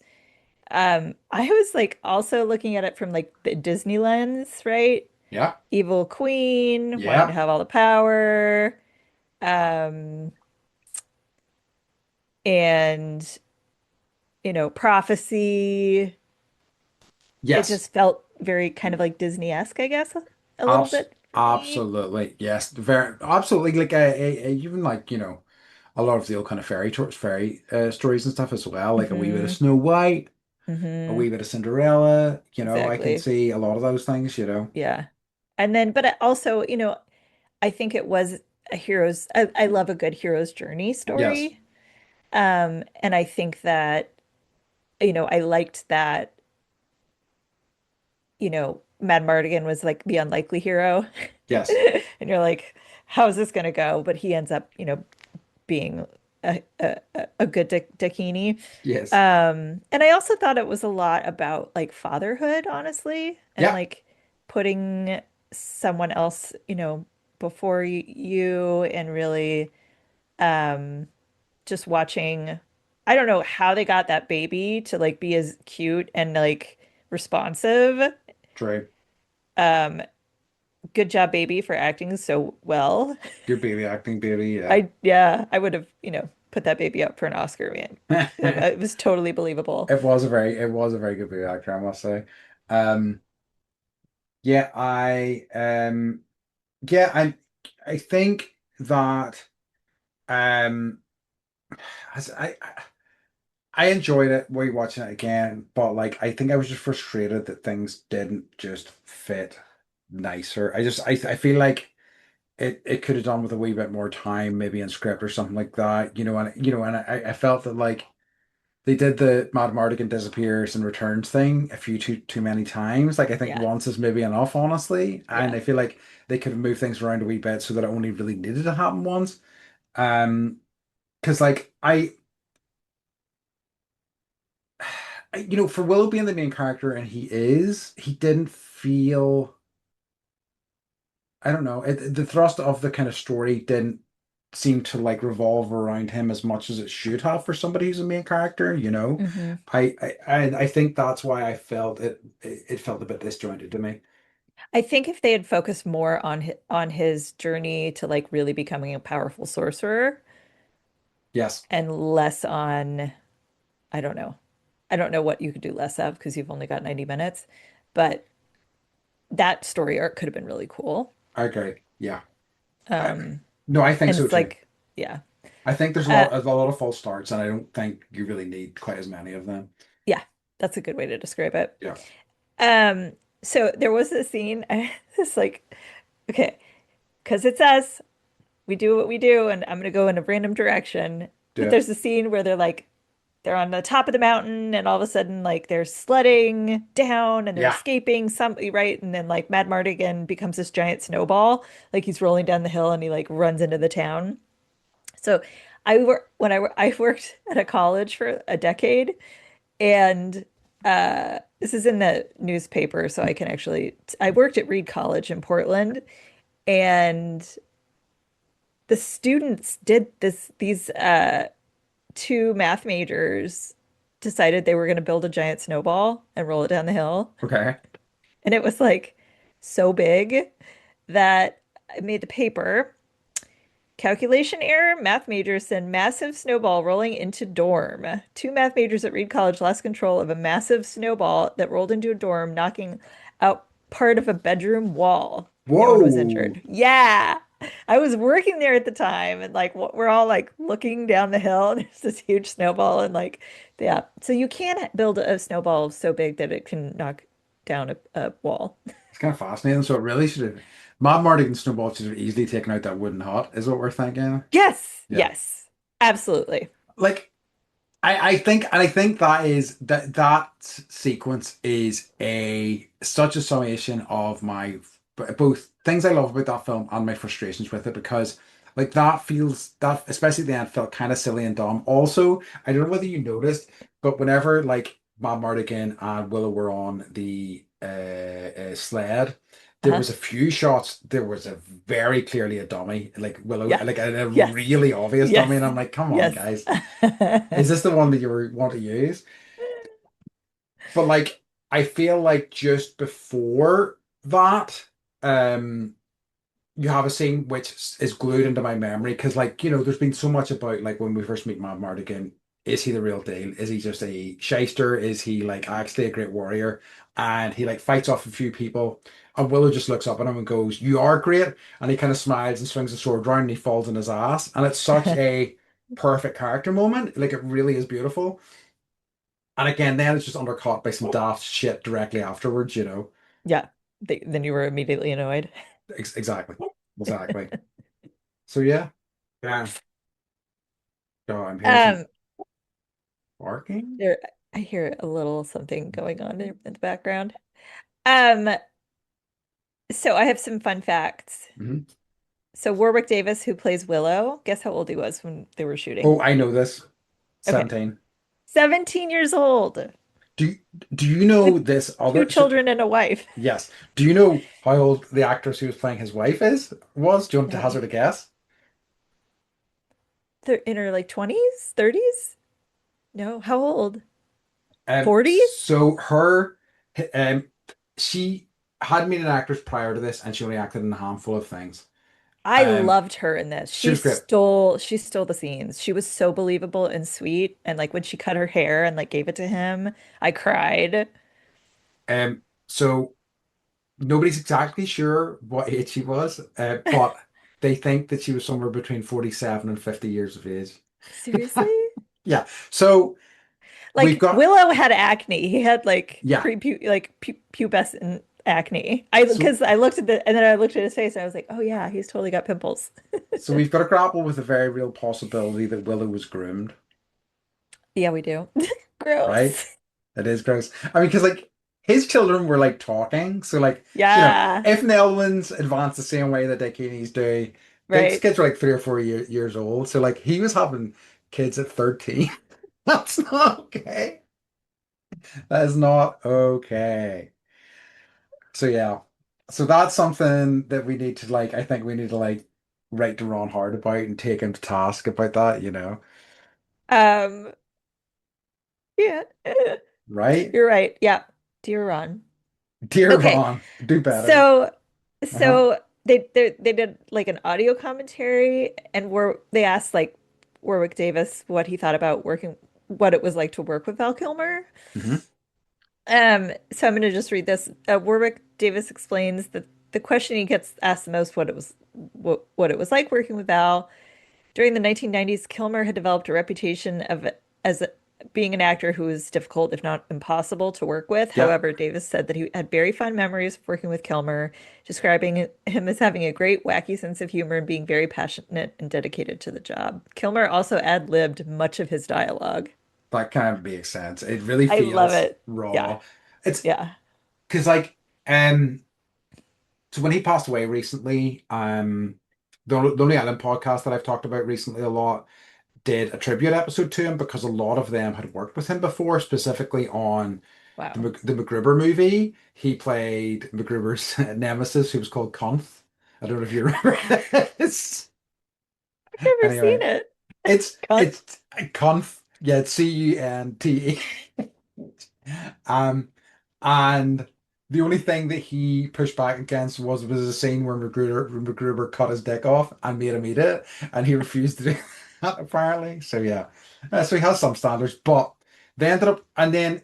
I was like also looking at it from like the Disney lens, right?
Yeah.
Evil queen, wanting to
Yeah.
have all the power, um, and prophecy. It
Yes.
just felt very kind of like Disney-esque, I guess, a little bit for me.
Absolutely. Yes. Very absolutely like even like, a lot of the old kind of fairy stories and stuff as well, like a wee bit of
hmm
Snow White, a
hmm
wee bit of Cinderella, I can
Exactly.
see a lot of those things.
Yeah. And then, but also, I think it was I love a good hero's journey
Yes.
story. And I think that, I liked that, Mad Mardigan was like the unlikely hero.
Yes.
And you're like, how is this going to go? But he ends up, being a good Dakini.
Yes.
And I also thought it was a lot about like fatherhood, honestly, and
Yeah.
like putting someone else, before you, and really um just watching. I don't know how they got that baby to like be as cute and like responsive.
True.
Um, Good job, baby, for acting so well.
Good baby acting, baby. Yeah.
Yeah, I would have, put that baby up for an Oscar, man. It was totally believable.
It was a very good baby actor, I must say. Um, yeah, I think that um, I I enjoyed it rewatching it again, but like I think I was just frustrated that things didn't just fit nicer. I feel like it could have done with a wee bit more time, maybe in script or something like that, and I felt that like they did the Mad Mardigan disappears and returns thing a few too many times. Like I think
Yeah,
once is maybe enough, honestly. And
yeah.
I feel like they could have moved things around a wee bit so that it only really needed to happen once. Because like for Willow being the main character and he didn't feel, I don't know, the thrust of the kind of story didn't seem to like revolve around him as much as it should have for somebody who's a main character.
Hmm.
I think that's why I felt it felt a bit disjointed to me.
I think if they had focused more on his journey to like really becoming a powerful sorcerer
Yes,
and less on, I don't know. I don't know what you could do less of because you've only got 90 minutes, but that story arc could have been really cool.
I agree. Yeah. I,
Um,
no, I think
and
so
it's
too.
like, yeah.
I think there's
Uh,
a lot of false starts, and I don't think you really need quite as many of them.
yeah, that's a good way to describe it.
Yeah.
Um, so there was this scene, it's like, okay, because it's us, we do what we do, and I'm gonna go in a random direction.
Do
But
it.
there's a scene where they're on the top of the mountain, and all of a sudden, like they're sledding down and they're
Yeah.
escaping some, right? And then like Mad Mardigan becomes this giant snowball, like he's rolling down the hill and he like runs into the town. So I worked at a college for a decade, and this is in the newspaper, so I worked at Reed College in Portland, and the students did these two math majors decided they were going to build a giant snowball and roll it down the hill.
Okay.
And it was like so big that I made the paper. Calculation error, math majors send massive snowball rolling into dorm. Two math majors at Reed College lost control of a massive snowball that rolled into a dorm, knocking out part of a bedroom wall. No one was
Whoa.
injured. Yeah. I was working there at the time, and like we're all like looking down the hill and there's this huge snowball, and like yeah. So you can build a snowball so big that it can knock down a wall.
It's kind of fascinating. So it really should have Mad Mardigan Snowball should have easily taken out that wooden hut, is what we're thinking.
Yes.
Yeah.
Yes. Absolutely.
Like I think that sequence is a such a summation of my both things I love about that film and my frustrations with it because like that especially at the end felt kind of silly and dumb. Also, I don't know whether you noticed, but whenever like Bob Mardigan and Willow were on the sled, there
Uh-huh.
was a few shots. There was a very clearly a dummy, like Willow,
Yeah.
like a
Yes.
really obvious dummy, and
Yes.
I'm like, come on,
Yes.
guys. Is this the one that want to use? But like, I feel like just before that, um, you have a scene which is glued into my memory because, like, there's been so much about like when we first meet Mad Mardigan. Is he the real deal? Is he just a shyster? Is he like actually a great warrior? And he like fights off a few people. And Willow just looks up at him and goes, "You are great." And he kind of smiles and swings the sword around and he falls on his ass. And it's such a perfect character moment. Like it really is beautiful. And again, then it's just undercut by some daft shit directly afterwards.
Yeah. Then you were immediately annoyed.
Exactly. Exactly. So yeah. Yeah. Oh, I'm hearing some
Um,
barking.
there I hear a little something going on in the background. Um, so I have some fun facts.
Mhm.
So Warwick Davis, who plays Willow, guess how old he was when they were shooting?
Oh, I know this.
Okay.
17.
17 years old
Do you, do you
with
know this
two
other? So,
children and a wife.
yes. Do you know how old the actress who was playing his wife was? Do you want to
No.
hazard a guess?
They're in her like 20s, 30s? No, how old?
So
40s?
um, she hadn't been an actress prior to this, and she only acted in a handful of things.
I
Um,
loved her in this.
she was great.
She stole the scenes. She was so believable and sweet. And like when she cut her hair and like gave it to him, I cried.
So nobody's exactly sure what age she was, but they think that she was somewhere between 47 and 50 years of age.
Seriously?
Yeah. So we've
Like
got
Willow had acne. He had like
yeah.
pubescent acne. I
So
because I looked at the and then I looked at his face and I was like, oh yeah, he's totally got pimples.
so we've got to grapple with the very real possibility that Willow was groomed,
Yeah, we do.
right?
Gross.
It is gross. I mean, because like his children were like talking, so like
Yeah,
if Nelwyn's advanced the same way that Dakinis do, Dick's
right.
kids were like 3 or 4 years old, so like he was having kids at 13. That's not okay. That is not okay. So yeah. So that's something that we need to like, I think we need to like write to Ron Hart about and take him to task about that.
Um, yeah.
Right?
You're right. Yeah. Dear Ron.
Dear
Okay.
Ron, do better.
So
Uh-huh.
so they did like an audio commentary and were they asked like Warwick Davis what he thought about working what it was like to work with Val Kilmer.
Hmm.
So I'm going to just read this. Warwick Davis explains that the question he gets asked the most what it was like working with Val. During the 1990s, Kilmer had developed a reputation of being an actor who was difficult, if not impossible, to work with.
Yep.
However, Davis said that he had very fond memories of working with Kilmer, describing him as having a great, wacky sense of humor and being very passionate and dedicated to the job. Kilmer also ad-libbed much of his dialogue.
That kind of makes sense. It really
I love
feels
it. Yeah,
raw. It's
yeah.
because like so when he passed away recently, the Lonely Island podcast that I've talked about recently a lot did a tribute episode to him because a lot of them had worked with him before, specifically on
Wow.
The MacGruber movie. He played MacGruber's nemesis, who was called Conth. I don't know if you remember this.
I've never seen
Anyway,
it. Cunt.
it's Conth. Yeah, it's Cunte. Um, and the only thing that he pushed back against was a scene where MacGruber cut his dick off and made him eat it, and he refused to do that apparently. So yeah, so he has some standards, but they ended up, and then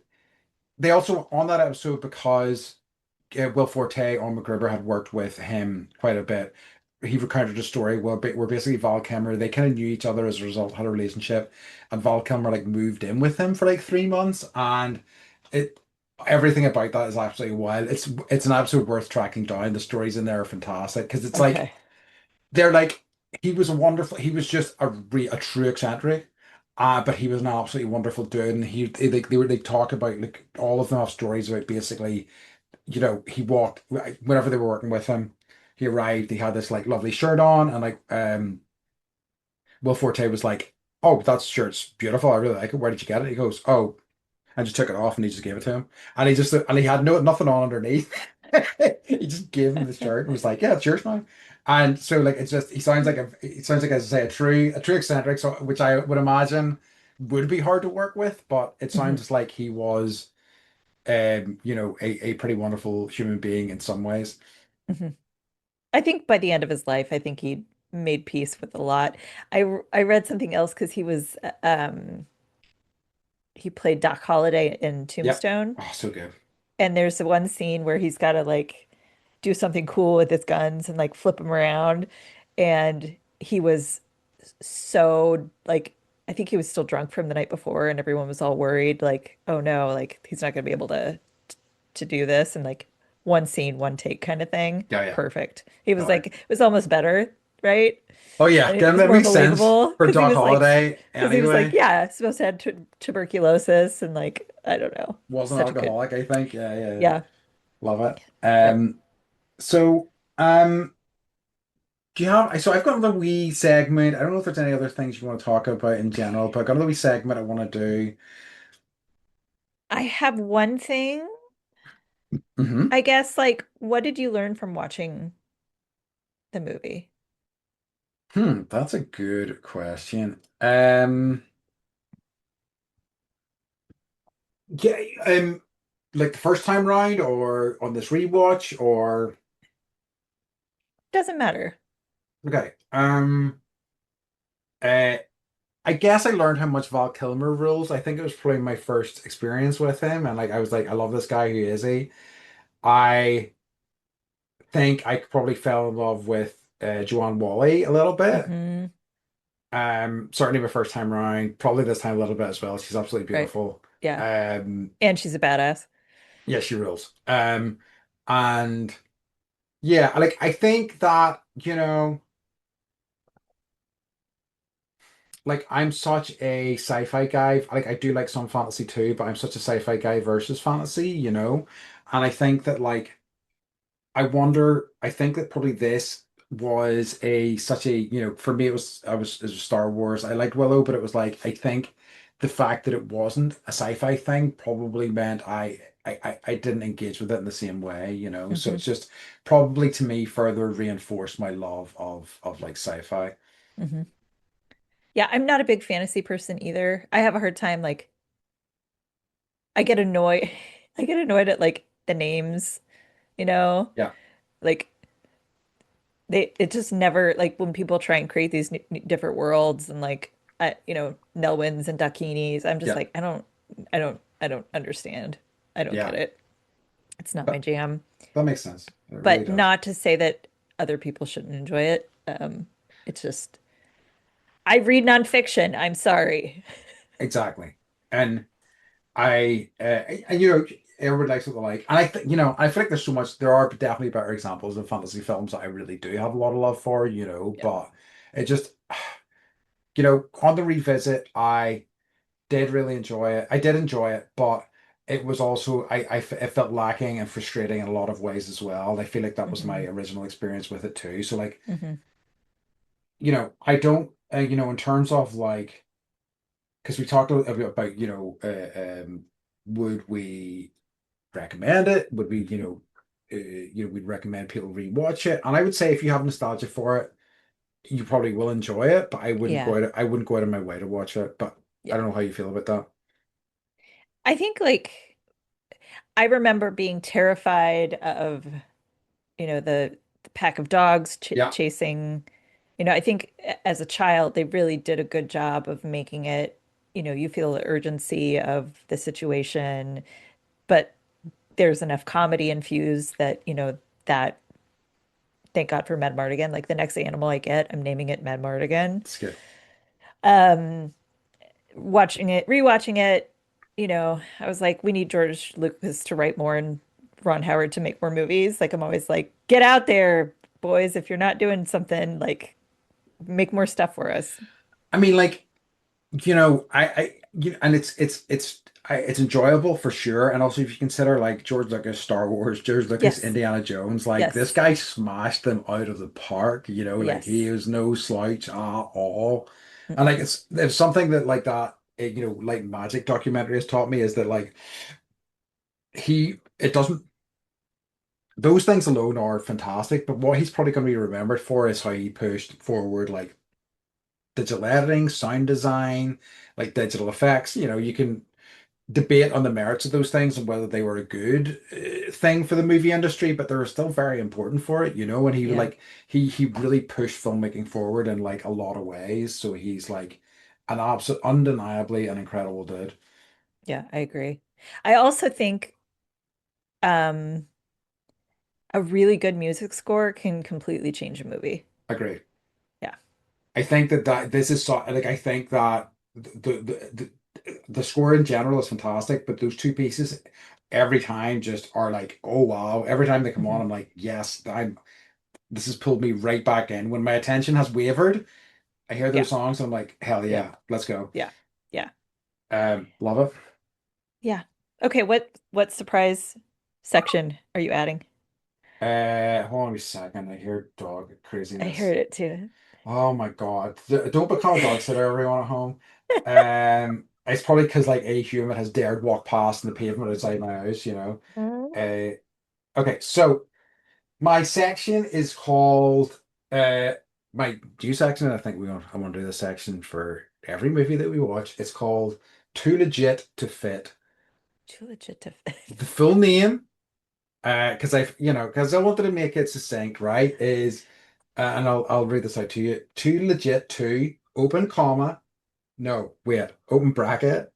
they also on that episode because Will Forte on MacGruber had worked with him quite a bit. He recounted a story where basically Val Kilmer, they kind of knew each other as a result, had a relationship, and Val Kilmer like moved in with him for like 3 months, and it everything about that is absolutely wild. It's an episode worth tracking down. The stories in there are fantastic because it's like
Okay.
they're like he was just a true eccentric. But he was an absolutely wonderful dude, and they talk about like all of them have stories about basically he walked whenever they were working with him. He arrived, he had this like lovely shirt on, and like Will Forte was like, "Oh, that shirt's beautiful. I really like it. Where did you get it?" He goes, "Oh," and just took it off and he just gave it to him. And he had nothing on underneath. He just gave him the shirt and was like, "Yeah, it's yours now." And so like it's just he sounds like as I say a true eccentric, so which I would imagine would be hard to work with, but it
Mhm,
sounds like he was a pretty wonderful human being in some ways.
mhm. I think by the end of his life, I think he made peace with a lot. I read something else because he played Doc Holliday in
Yep.
Tombstone,
Oh, so good.
and there's the one scene where he's got to like do something cool with his guns and like flip them around, and he was so like I think he was still drunk from the night before, and everyone was all worried like, oh no, like he's not gonna be able to do this, and like one scene, one take kind of thing.
Yeah, yeah.
Perfect. He was
All right.
like, it was almost better, right?
Oh yeah,
And it
then
was
that
more
makes sense
believable
for Doc Holliday
because he was like,
anyway.
yeah, supposed to have tuberculosis and like, I don't know,
Was an
such a good,
alcoholic, I think. Yeah, yeah, yeah.
yeah,
Love it.
yep.
So um do you have so I've got another wee segment. I don't know if there's any other things you want to talk about in general, but I've got another wee segment I want to do.
I have one thing,
Hmm.
I guess, like, what did you learn from watching the movie?
That's a good question. Yeah, like the first time round or on this rewatch or
Doesn't matter.
okay. Uh I guess I learned how much Val Kilmer rules. I think it was probably my first experience with him, and like I was like, I love this guy. Who is he? I think I probably fell in love with Joanne Whalley a little bit.
Hmm.
Certainly my first time around, probably this time a little bit as well. She's absolutely
Right.
beautiful.
Yeah.
Um,
And she's a badass.
yeah, she rules. And yeah, like I think that, like I'm such a sci-fi guy. Like I do like some fantasy too, but I'm such a sci-fi guy versus fantasy. And I think that like I think that probably this was a such a, for me it was Star Wars. I liked Willow, but it was like I think the fact that it wasn't a sci-fi thing probably meant I didn't engage with it in the same way. So
Hmm.
it's just probably to me further reinforced my love of like sci-fi.
Hmm. Yeah, I'm not a big fantasy person either. I have a hard time like I get annoyed I get annoyed at like the names, you know?
Yeah,
Like it just never like when people try and create these different worlds and like Nelwyns and Dakinis, I'm just
yeah,
like I don't understand. I don't get
yeah.
it. It's not my
That
jam.
that makes sense. It really
But
does.
not to say that other people shouldn't enjoy it. It's just I read nonfiction. I'm sorry.
Exactly. And and everybody likes what they like. And I think, I feel like there are definitely better examples of fantasy films that I really do have a lot of love for,
Yeah.
but it just, on the revisit, I did really enjoy it. I did enjoy it, but it was also, it felt lacking and frustrating in a lot of ways as well. I feel like that was my
Hmm.
original experience with it too. So like,
Hmm.
I don't, in terms of like, because we talked a bit about, would we recommend it? Would we, we'd recommend people rewatch it. And I would say if you have nostalgia for it, you probably will enjoy it, but
Yeah.
I wouldn't go out of my way to watch it. But I
Yeah.
don't know how you feel about that.
I think like I remember being terrified of, the pack of dogs ch
Yeah,
chasing. I think as a child, they really did a good job of making it, you feel the urgency of the situation, but there's enough comedy infused that, that thank God for Madmartigan. Like the next animal I get, I'm naming it Madmartigan.
it's good.
Um, Rewatching it, I was like, we need George Lucas to write more and Ron Howard to make more movies. Like I'm always like, get out there, boys. If you're not doing something, like make more stuff for us.
I mean, like, and it's enjoyable for sure. And also, if you consider like George Lucas, Star Wars, George Lucas,
Yes.
Indiana Jones, like this
Yes.
guy smashed them out of the park. Like he
Yes.
was no slouch at all. And like
Mm-mm.
it's something that like that, like magic documentary has taught me is that like it doesn't, those things alone are fantastic, but what he's probably going to be remembered for is how he pushed forward like digital editing, sound design, like digital effects. You can debate on the merits of those things and whether they were a good thing for the movie industry, but they were still very important for it. And he
Yeah.
like he really pushed filmmaking forward in like a lot of ways. So he's like an absolute, undeniably an incredible dude.
Yeah, I agree. I also think um a really good music score can completely change a movie.
Agree.
Yeah.
I think that this is so like I think that the score in general is fantastic, but those two pieces every time just are like, oh wow. Every time they come on,
Hmm.
I'm like, yes, this has pulled me right back in. When my attention has wavered, I hear
Yeah.
those songs and I'm like, hell
Yeah.
yeah, let's go.
Yeah. Yeah.
Love it.
Yeah. Okay, what surprise section are you adding?
Hold on a second. I hear dog
I
craziness.
heard it too.
Oh my God. Don't become a dog sitter, everyone at home. It's probably because like a human has dared walk past in the pavement outside my house.
Mm.
Uh, okay, so my section is called my new section. I think I want to do this section for every movie that we watch. It's called Too Legit to Fit.
Too legit to
The full name, because I wanted to make it succinct, right? Is and I'll read this out to you. Too legit to open comma. No, wait, open bracket.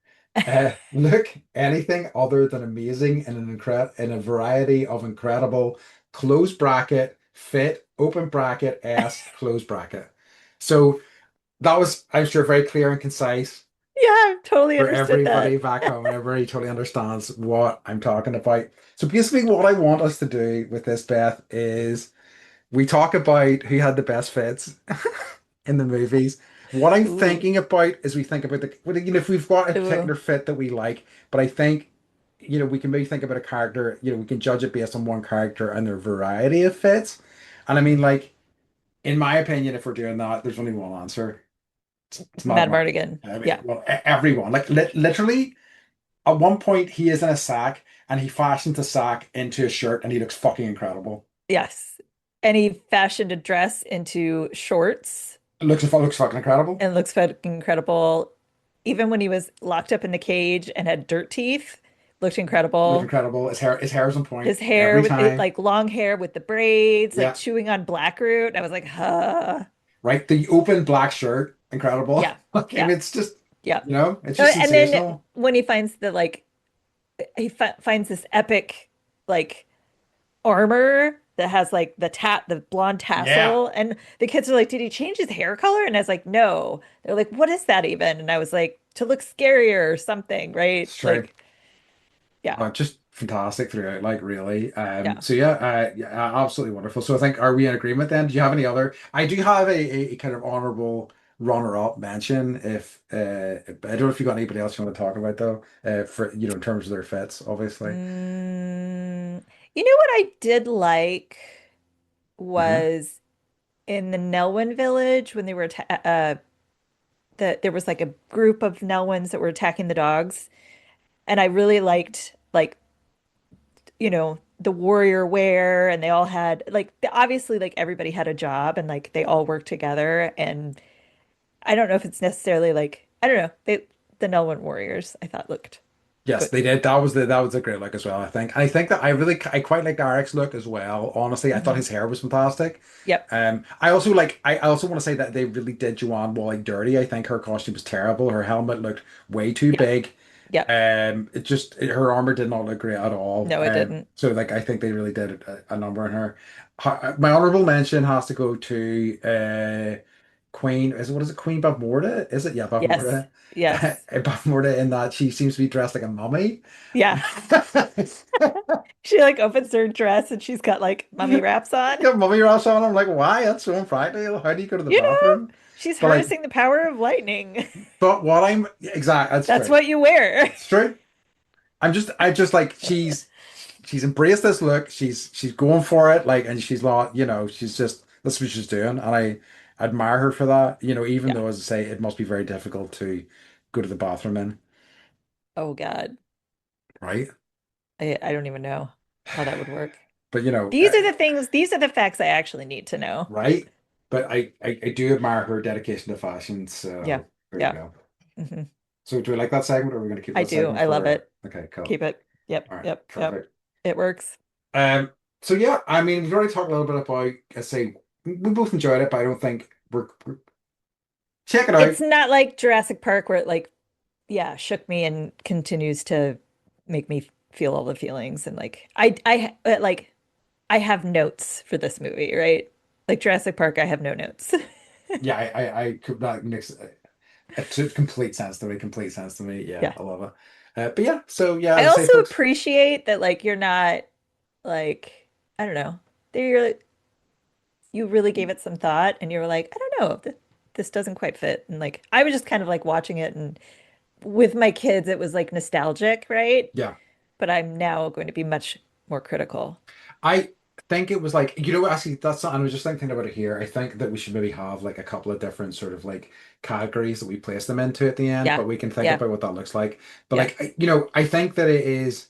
Look anything other than amazing in a variety of incredible close bracket fit open bracket s close bracket. So that was, I'm sure, very clear and concise.
Yeah, totally
For
understood
everybody
that.
back home, and everybody totally understands what I'm talking about. So basically, what I want us to do with this, Beth, is we talk about who had the best fits in the movies. What I'm
Ooh,
thinking about is we think about if we've got a
ooh,
particular fit that we like, but I think, we can maybe think about a character, we can judge it based on one character and their variety of fits. And I mean,
mhm.
like, in my opinion, if we're doing that, there's only one answer. It's Mad
Mad
Mardigan.
Mardigan.
I mean,
Yeah.
well, everyone, like, literally, at one point, he is in a sack and he fashions the sack into a shirt and he looks fucking incredible.
Yes. And he fashioned a dress into shorts
It looks fucking incredible.
and looks fucking incredible. Even when he was locked up in the cage and had dirt teeth, looked
Looked
incredible.
incredible. His hair's on point
His hair
every
with it,
time.
like long hair with the braids, like
Yeah,
chewing on Blackroot. I was like, huh.
right. The open black shirt, incredible.
Yeah.
Like, I mean,
Yeah.
it's just,
Yeah.
it's just
And then
sensational.
when he finds the like he finds this epic like armor that has like the blonde
Yeah,
tassel, and the kids are like, did he change his hair color? And I was like, no. They're like, what is that even? And I was like, to look scarier or something, right?
it's true.
Like, yeah,
Just fantastic throughout, like, really.
yeah.
So yeah, yeah, absolutely wonderful. So I think, are we in agreement then? Do you have any other? I do have a kind of honorable runner-up mention. If I don't know if you got anybody else you want to talk about though, for in terms of their fits, obviously.
You know what I did like
Hmm.
was in the Nelwyn village when they were that there was like a group of Nelwyns that were attacking the dogs, and I really liked like the warrior wear, and they all had like obviously like everybody had a job and like they all worked together, and I don't know if it's necessarily like I don't know, the Nelwyn warriors I thought looked
Yes,
good.
they did. That was a great look as well, I think. And I think that I quite like Eric's look as well. Honestly, I thought
Hmm.
his hair was fantastic.
Yep.
I also want to say that they really did Joanne Whalley dirty. I think her costume was terrible. Her helmet looked way too
Yeah.
big.
Yep.
Her armor did not look great at all.
No, it didn't.
So like I think they really did a number on her. My honorable mention has to go to Queen. What is it? Queen Bavmorda? Is it? Yeah,
Yes.
Bavmorda.
Yes.
Bavmorda, in that she seems to be dressed like a mummy.
Yeah. She like opens her dress and she's got like mummy wraps on.
Got mummy wraps on. I'm like, why? That's so impractical. How do you go to the
You know,
bathroom?
she's
But like,
harnessing the power of lightning.
but what I'm exactly that's
That's
true.
what you wear.
It's true. I just like she's embraced this look. She's going for it. Like, and she's not, she's just that's what she's doing, and I admire her for that. Even
Yeah.
though, as I say, it must be very difficult to go to the bathroom in,
Oh God.
right?
I don't even know how that would work.
But
These are the facts I actually need to know.
right? But I do admire her dedication to fashion.
Yeah.
So there you
Yeah.
go.
Hmm.
So do we like that segment, or are we going to keep
I
that
do.
segment
I love
for?
it.
Okay, cool.
Keep it. Yep.
All right,
Yep. Yep.
perfect.
It works.
So yeah, I mean, we've already talked a little bit about. I say we both enjoyed it, but I don't think we're check it out.
It's not like Jurassic Park where it like, yeah, shook me and continues to make me feel all the feelings. And like, like, I have notes for this movie, right? Like Jurassic Park, I have no notes.
Yeah, I could not mix it to complete sense to me. Complete sense to me. Yeah,
Yeah.
I love it. But yeah, so yeah,
I
as I say,
also
folks.
appreciate that like you're not like, I don't know. You really gave it some thought and you were like, I don't know, this doesn't quite fit. And like I was just kind of like watching it, and with my kids it was like nostalgic, right?
Yeah,
But I'm now going to be much more critical.
I think it was like, actually, that's not. I was just thinking about it here. I think that we should maybe have like a couple of different sort of like categories that we place them into at the end,
Yeah.
but we can think
Yeah.
about what that looks like. But
Yeah.
like, I think that it is.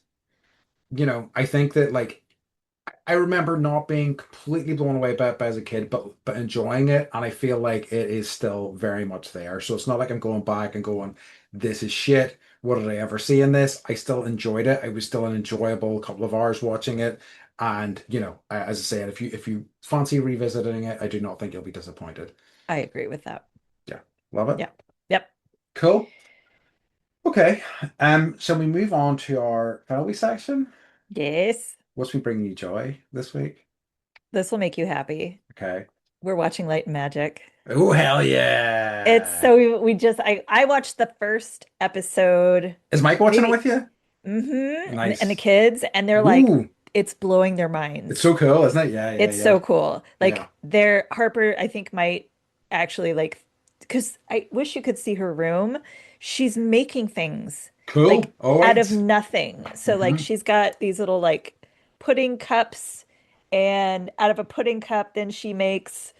I think that, like, I remember not being completely blown away by it as a kid, but enjoying it, and I feel like it is still very much there. So it's not like I'm going back and going, "This is shit. What did I ever see in this?" I still enjoyed it. It was still an enjoyable couple of hours watching it, and as I said, if you fancy revisiting it, I do not think you'll be disappointed.
I agree with that.
Yeah, love it.
Yeah. Yep.
Cool. Okay. So we move on to our penalty section.
Yes.
What's we bringing you joy this week?
This will make you happy.
Okay.
We're watching Light and Magic.
Oh, hell
It's
yeah.
so we just I watched the first episode,
Is Mike watching it
maybe
with you?
and the
Nice.
kids, and they're like,
Ooh,
it's blowing their
it's
minds.
so cool, isn't it? Yeah, yeah,
It's
yeah.
so cool.
Yeah.
Like their Harper, I think might actually like because I wish you could see her room. She's making things like
Cool. All
out of
right.
nothing. So like
Mm-hmm.
she's got these little like pudding cups, and out of a pudding cup, then she makes,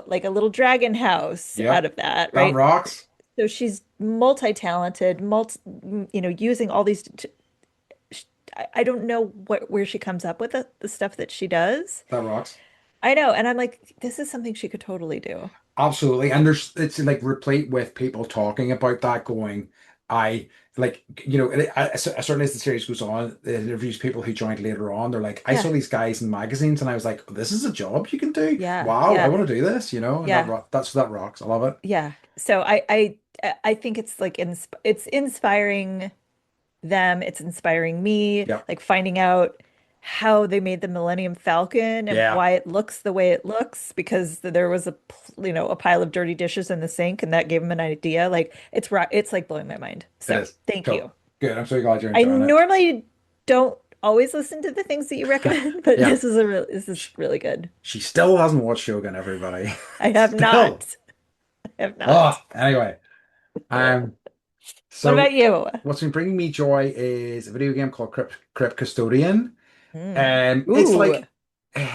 like a little dragon house out
Yep.
of that,
That
right?
rocks.
So she's multi-talented, using all these. I don't know where she comes up with the stuff that she does.
That rocks.
I know, and I'm like, this is something she could totally do.
Absolutely. And there's it's like replete with people talking about that going, I like, certainly as the series goes on, it interviews people who joined later on. They're like, I
Yeah,
saw these guys in magazines and I was like, this is a job you can do.
yeah,
Wow, I
yeah,
want to do this, and
yeah,
that rocks. I love it.
yeah. So I think it's like it's inspiring them. It's inspiring me,
Yeah.
like finding out how they made the Millennium Falcon and
Yeah.
why it looks the way it looks because there was a pile of dirty dishes in the sink and that gave them an idea. Like it's like blowing my mind.
It
So
is.
thank
Cool.
you.
Good. I'm so glad you're
I
enjoying it.
normally don't always listen to the things that you recommend, but
Yeah.
this is really good.
She still hasn't watched Shogun, everybody.
I have
Still.
not. I have
Oh,
not.
anyway. Um,
What
so
about you?
what's been bringing me joy is a video game called Crypt Custodian.
Hmm.
It's
Ooh,
like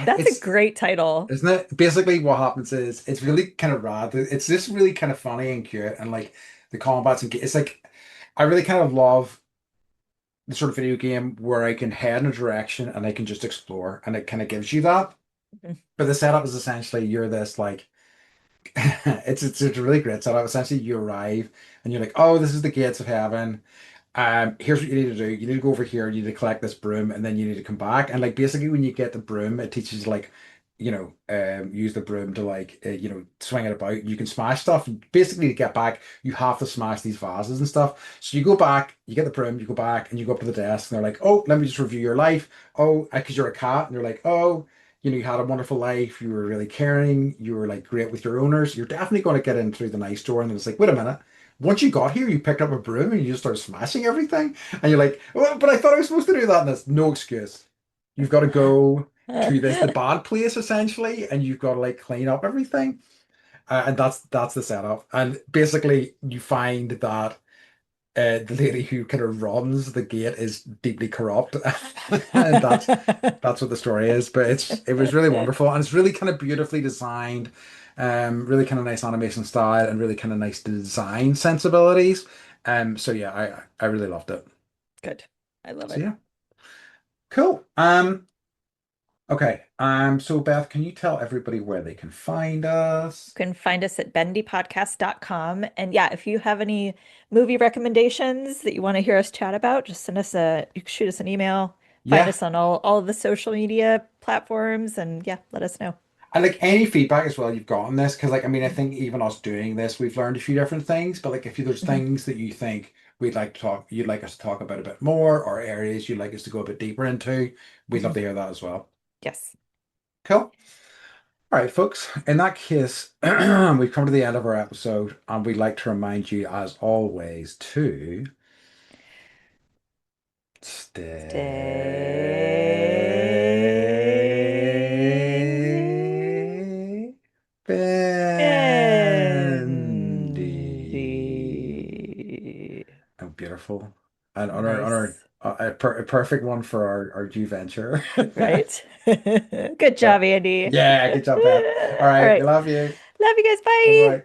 that's a
it's
great title.
isn't it? Basically, what happens is it's really kind of rad. It's just really kind of funny and cute, and like the combats and it's like I really kind of love the sort of video game where I can head in a direction and I can just explore, and it kind of gives you that.
Mhm.
But the setup is essentially you're this like it's a really great setup. Essentially, you arrive and you're like, oh, this is the gates of heaven. Here's what you need to do. You need to go over here, you need to collect this broom, and then you need to come back. And like basically when you get the broom, it teaches you like, use the broom to like swing it about. You can smash stuff. Basically to get back, you have to smash these vases and stuff. So you go back, you get the broom, you go back, and you go up to the desk, and they're like, oh, let me just review your life. Oh, because you're a cat, and they're like, oh, you had a wonderful life, you were really caring, you were like great with your owners. You're definitely going to get in through the nice door. And then it's like, wait a minute. Once you got here, you picked up a broom and you just started smashing everything. And you're like, well, but I thought I was supposed to do that. And that's no excuse. You've got to go to the bad place essentially, and you've got to like clean up everything. And that's the setup. And basically, you find that the lady who kind of runs the gate is deeply corrupt, and that's what the story is. But it was really wonderful, and it's really kind of beautifully designed, really kind of nice animation style, and really kind of nice design sensibilities. So yeah, I really loved it.
Good. I love
So
it.
yeah, cool. Okay. So Beth, can you tell everybody where they can find us?
You can find us at bendypodcast.com. And yeah, if you have any movie recommendations that you want to hear us chat about, just you can shoot us an email, find
Yeah.
us on all of the social media platforms, and yeah, let us know.
And like any feedback as well you've got on this, because like I mean I think even us doing this, we've learned a few different things. But like if there's
Mhm.
things that you think you'd like us to talk about a bit more, or areas you'd like us to go a bit deeper into, we'd love
Mhm.
to hear that as well.
Yes.
Cool. All right, folks. In that case, we've come to the end of our episode, and we'd like to remind you, as always, to
Stay
stay bendy.
bendy.
Oh, beautiful. And
Nice.
a perfect one for our new venture.
Right? Good
Yeah.
job, Andy.
Yeah, good job, Beth. All
All
right, we
right.
love you.
Love you guys.
Bye
Bye.
bye.